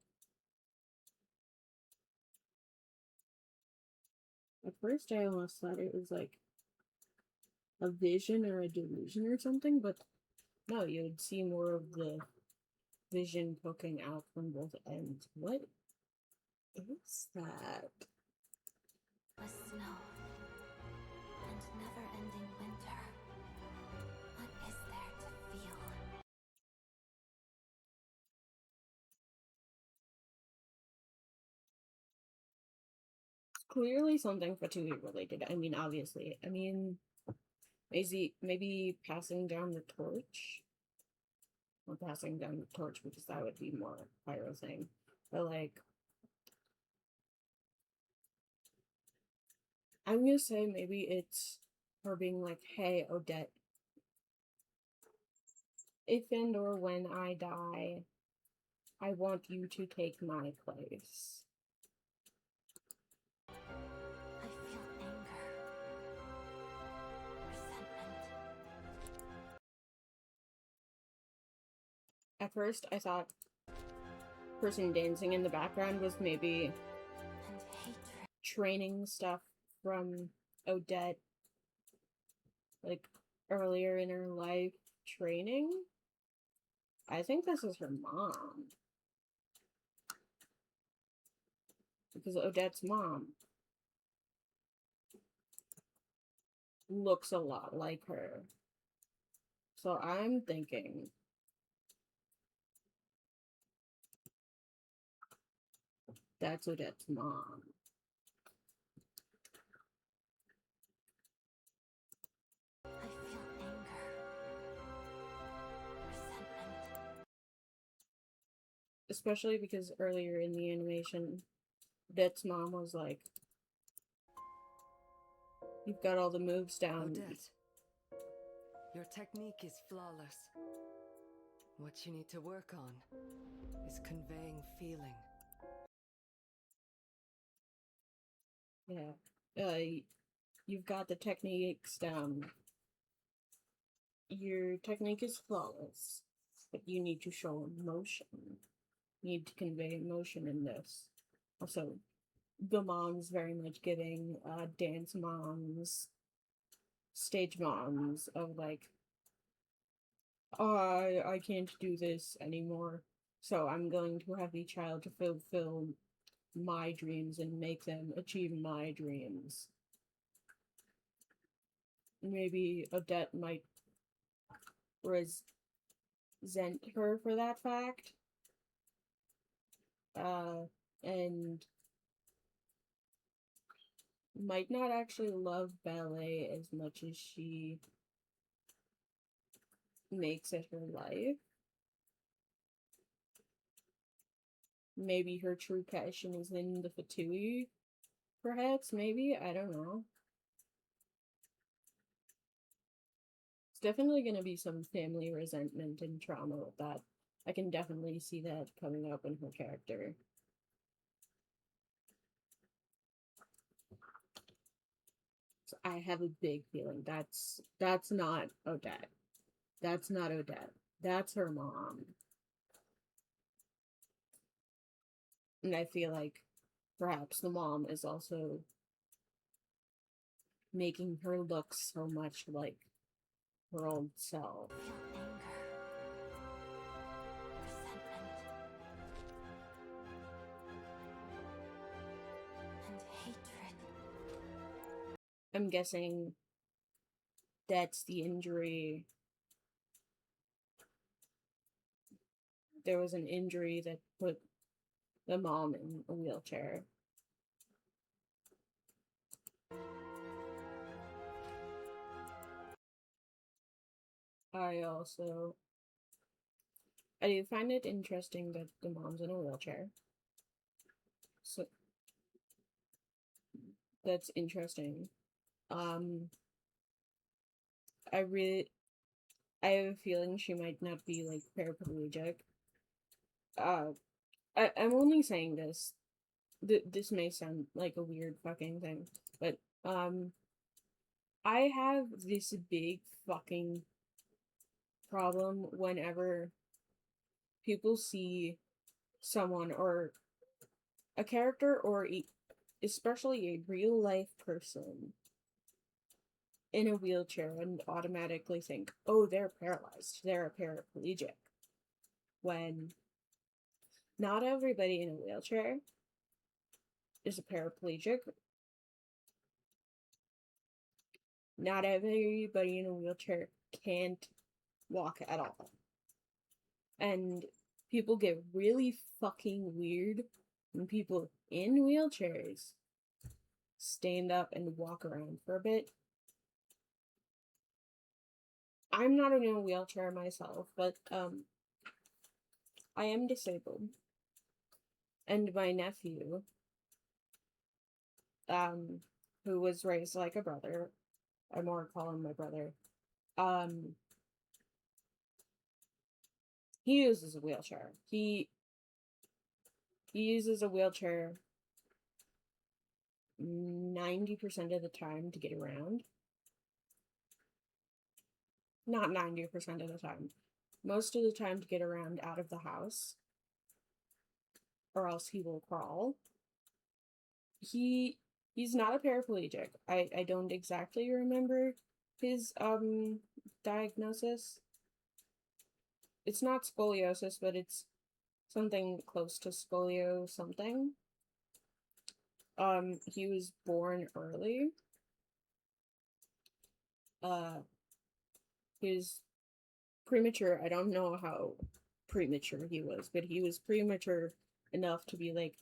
At first, I almost thought it was like a vision or a delusion or something, but no, you would see more of the vision poking out from both ends. What is that? The snow. And never-ending winter. What is there to feel? Clearly something Fatui related. I mean, obviously. I mean, maybe passing down the torch. Or passing down the torch because that would be more pyro thing. But like, I'm gonna say maybe it's her being like, hey, Odette, if and or when I die, I want you to take my place. I feel anger. Resentment. At first, I thought person dancing in the background was maybe And hatred. training stuff from Odette, like earlier in her life training. I think this is her mom. Because Odette's mom looks a lot like her. So I'm thinking that's Odette's mom. I feel anger. Resentment. Especially because earlier in the animation, Odette's mom was like, you've got all the moves down. Odette, your technique is flawless. What you need to work on is conveying feeling. Yeah. You've got the techniques down. Your technique is flawless, but you need to show emotion. You need to convey emotion in this. Also, the mom's very much giving dance moms, stage moms of like, oh, I can't do this anymore, so I'm going to have the child to fulfill my dreams and make them achieve my dreams. Maybe Odette might resent her for that fact. And might not actually love ballet as much as she makes it her life. Maybe her true passion is in the fatui, perhaps, maybe, I don't know. It's definitely gonna be some family resentment and trauma with that. I can definitely see that coming up in her character. So I have a big feeling that's not Odette. That's not Odette. That's her mom. And I feel like perhaps the mom is also making her look so much like her old self. I feel anger, resentment, and hatred. I'm guessing that's the injury. There was an injury that put the mom in a wheelchair. I do find it interesting that the mom's in a wheelchair. So that's interesting. I have a feeling she might not be like paraplegic. I'm only saying this. This may sound like a weird fucking thing, but I have this big fucking problem whenever people see someone or a character or especially a real life person in a wheelchair and automatically think, oh, they're paralyzed, they're a paraplegic. When not everybody in a wheelchair is a paraplegic. Not everybody in a wheelchair can't walk at all. And people get really fucking weird when people in wheelchairs stand up and walk around for a bit. I'm not in a wheelchair myself, but I am disabled. And my nephew, who was raised like a brother, I more call him my brother, he uses a wheelchair. He uses a wheelchair 90% of the time to get around. Not 90% of the time. Most of the time to get around out of the house. Or else he will crawl. He's not a paraplegic. I don't exactly remember his diagnosis. It's not scoliosis, but it's something close to scolio something. He was born early. He was premature. I don't know how premature he was, but he was premature enough to be like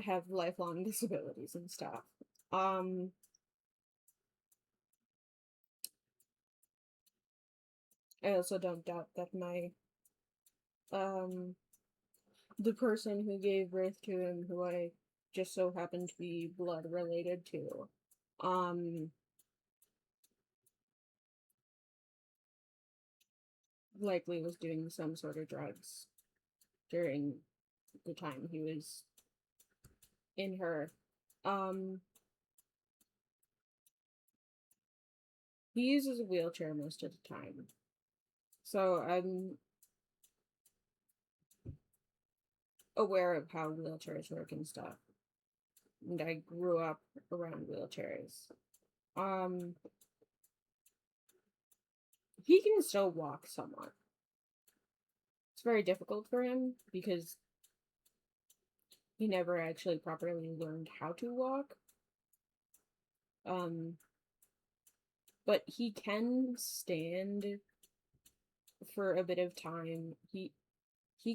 have lifelong disabilities and stuff. I also don't doubt that my the person who gave birth to him, who I just so happened to be blood related to, likely was doing some sort of drugs during the time he was in her. He uses a wheelchair most of the time. So I'm aware of how wheelchairs work and stuff. And I grew up around wheelchairs. He can still walk somewhat. It's very difficult for him because he never actually properly learned how to walk. But he can stand for a bit of time. He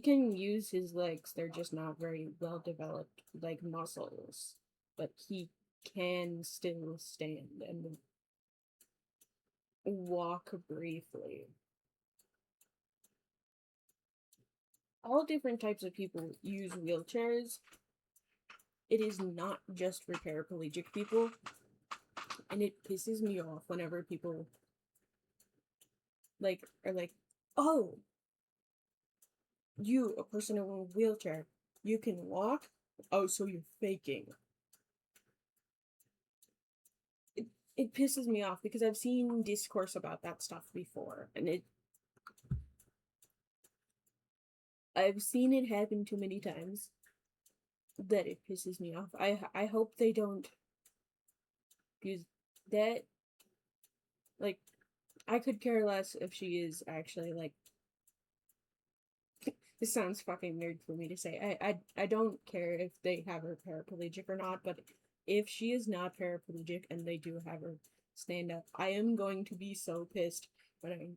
can use his legs. They're just not very well developed, like muscles. But he can still stand and walk briefly. All different types of people use wheelchairs. It is not just for paraplegic people. And it pisses me off whenever people are like, oh, you, a person in a wheelchair, you can walk? Oh, so you're faking. It pisses me off because I've seen discourse about that stuff before, and I've seen it happen too many times. that it pisses me off. I hope they don't use that. Like, I could care less if she is actually like. This sounds fucking weird for me to say. I don't care if they have her paraplegic or not, but if she is not paraplegic and they do have her stand up, I am going to be so pissed when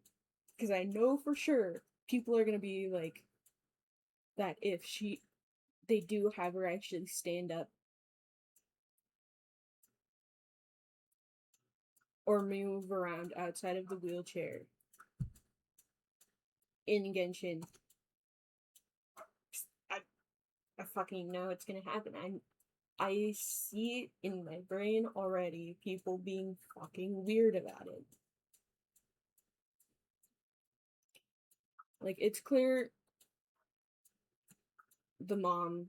because I know for sure people are gonna be like that if they do have her actually stand up or move around outside of the wheelchair in Genshin. I, I fucking know it's gonna happen. I see it in my brain already, people being fucking weird about it. Like, it's clear the mom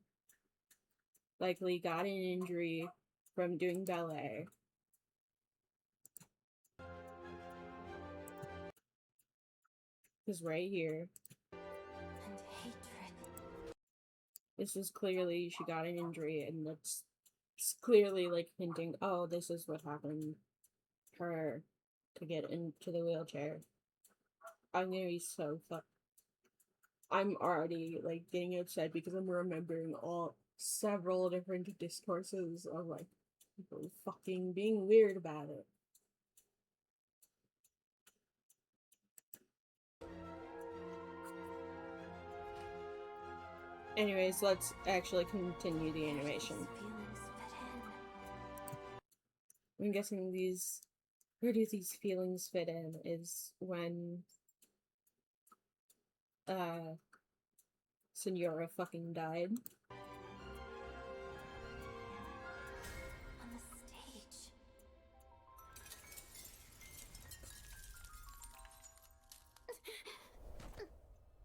likely got an injury from doing ballet. Because right here, And hatred. this is clearly she got an injury, and that's clearly like hinting, oh, this is what happened to her to get into the wheelchair. I'm gonna be so fucked. I'm already like getting upset because I'm remembering several different discourses of like people fucking being weird about it. Anyways, let's actually continue the animation. I'm guessing where do these feelings fit in is when Senora fucking died. On the stage.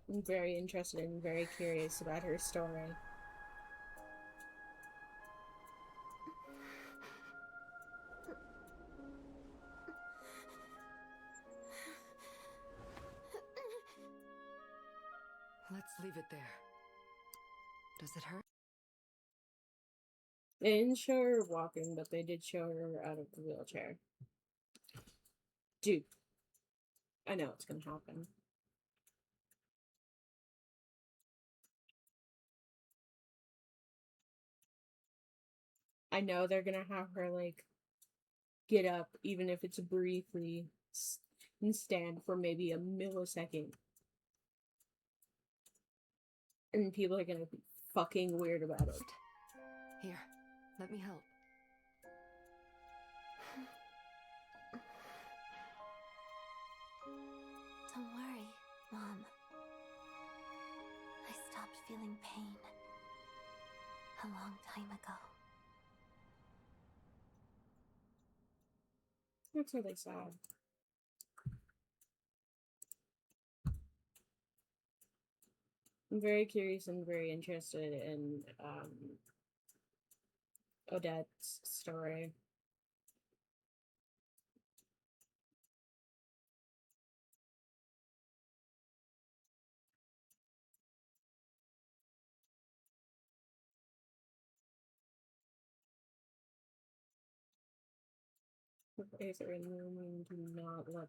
I'm very interested and very curious about her story. Let's leave it there. Does it hurt? They didn't show her walking, but they did show her out of the wheelchair. Dude, I know it's gonna happen. I know they're gonna have her, like, get up, even if it's briefly, and stand for maybe a millisecond. And people are gonna be fucking weird about it. Here, let me help. Don't worry, Mom. I stopped feeling pain a long time ago. That's really sad. I'm very curious and very interested in Odette's story. If are in the room, do not let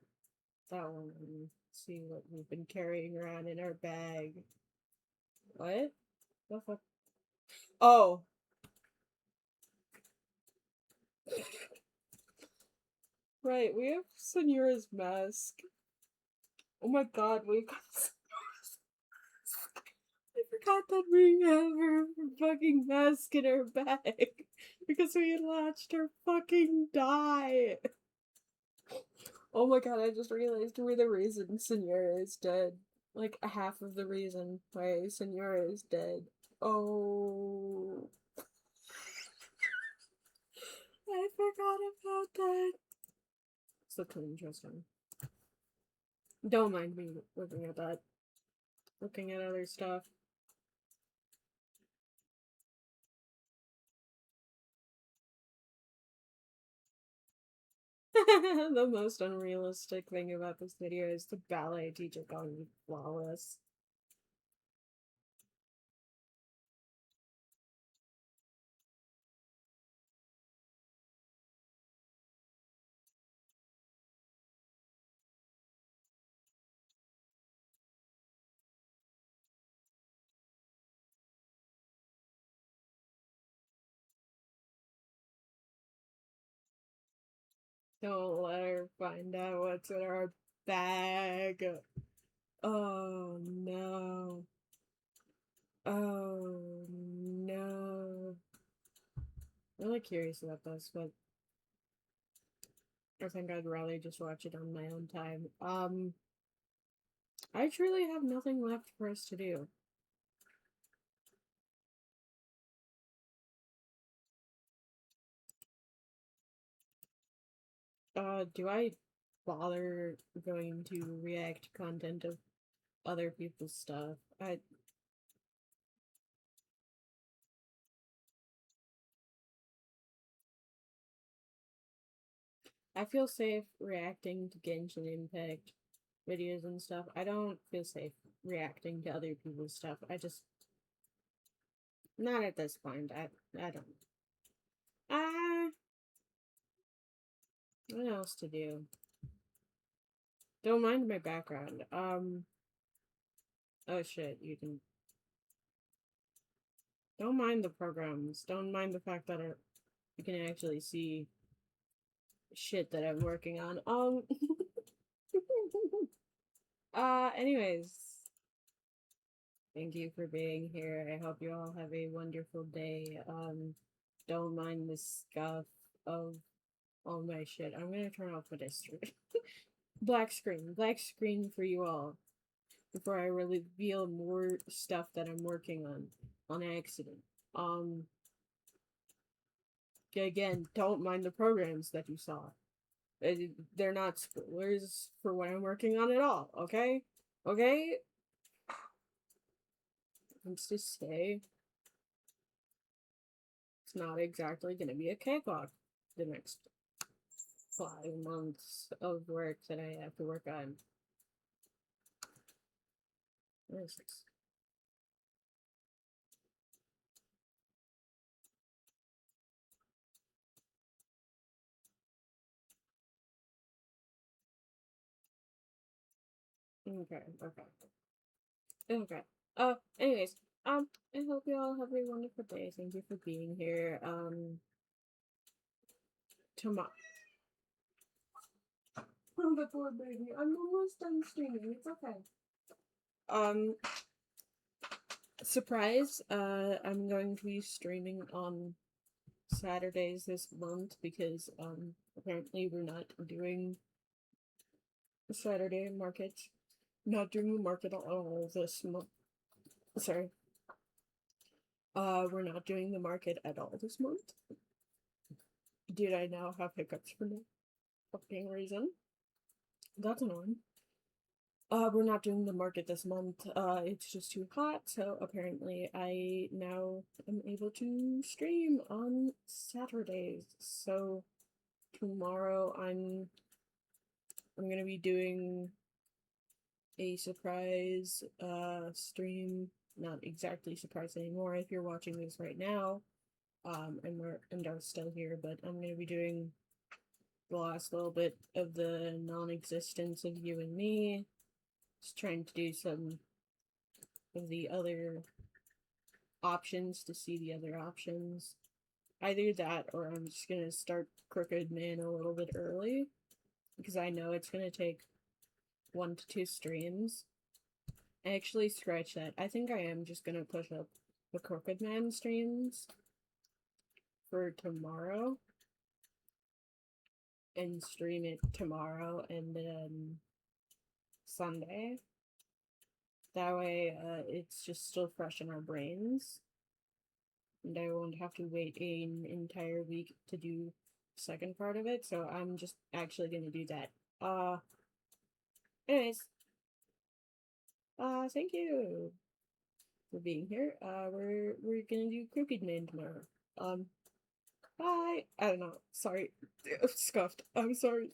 that woman see what we've been carrying around in our bag. What? The fuck? Oh! Right, we have Senora's mask. Oh my god, we got I forgot that we have her fucking mask in her bag because we had watched her fucking die. Oh my god, I just realized we're the reason Senora is dead. Like, half of the reason why Senora is dead. Oh. I forgot about that. So interesting. Don't mind me looking at that. Looking at other stuff. The most unrealistic thing about this video is the ballet teacher going flawless. Don't let her find out what's in our bag. Oh no. Oh no. I'm really curious about this, but I think I'd rather just watch it on my own time. I truly have nothing left for us to do. Do I bother going to react to content of other people's stuff? I feel safe reacting to Genshin Impact videos and stuff. I don't feel safe reacting to other people's stuff. Not at this point. I don't. Ah, what else to do? Don't mind my background. Oh shit, you can. Don't mind the programs. Don't mind the fact that you can actually see shit that I'm working on. Anyways, thank you for being here. I hope you all have a wonderful day. Don't mind the scuff of all my shit. I'm gonna turn off the history. Black screen for you all before I reveal more stuff that I'm working on accident. Um, again, don't mind the programs that you saw. They're not spoilers for what I'm working on at all, okay? Okay? Let's just say it's not exactly gonna be a cakewalk the next 5 months of work that I have to work on. What is this? Okay, okay. Okay. Anyways, I hope you all have a wonderful day. Thank you for being here. Tomorrow. I'm the poor baby. I'm almost done streaming. It's okay. Um, surprise. I'm going to be streaming on Saturdays this month because apparently we're not doing Saturday market. Not doing the market at all this month. Sorry. We're not doing the market at all this month. Did I now have hiccups for no fucking reason? That's annoying. We're not doing the market this month. It's just too hot, so apparently I now am able to stream on Saturdays. So tomorrow I'm gonna be doing a surprise stream. Not exactly surprise anymore if you're watching this right now. And are still here, but I'm gonna be doing the last little bit of the non-existence of you and me. Just trying to do some of the other options to see the other options. Either that or I'm just gonna start Crooked Man a little bit early because I know it's gonna take 1 to 2 streams. Actually, scratch that. I think I am just gonna push up the Crooked Man streams for tomorrow and stream it tomorrow and then Sunday. That way, it's just still fresh in our brains. And I won't have to wait an entire week to do the second part of it, so I'm just actually gonna do that. Anyways, thank you for being here. We're gonna do Crooked Man tomorrow. Bye! I don't know, sorry. Scuffed. I'm sorry.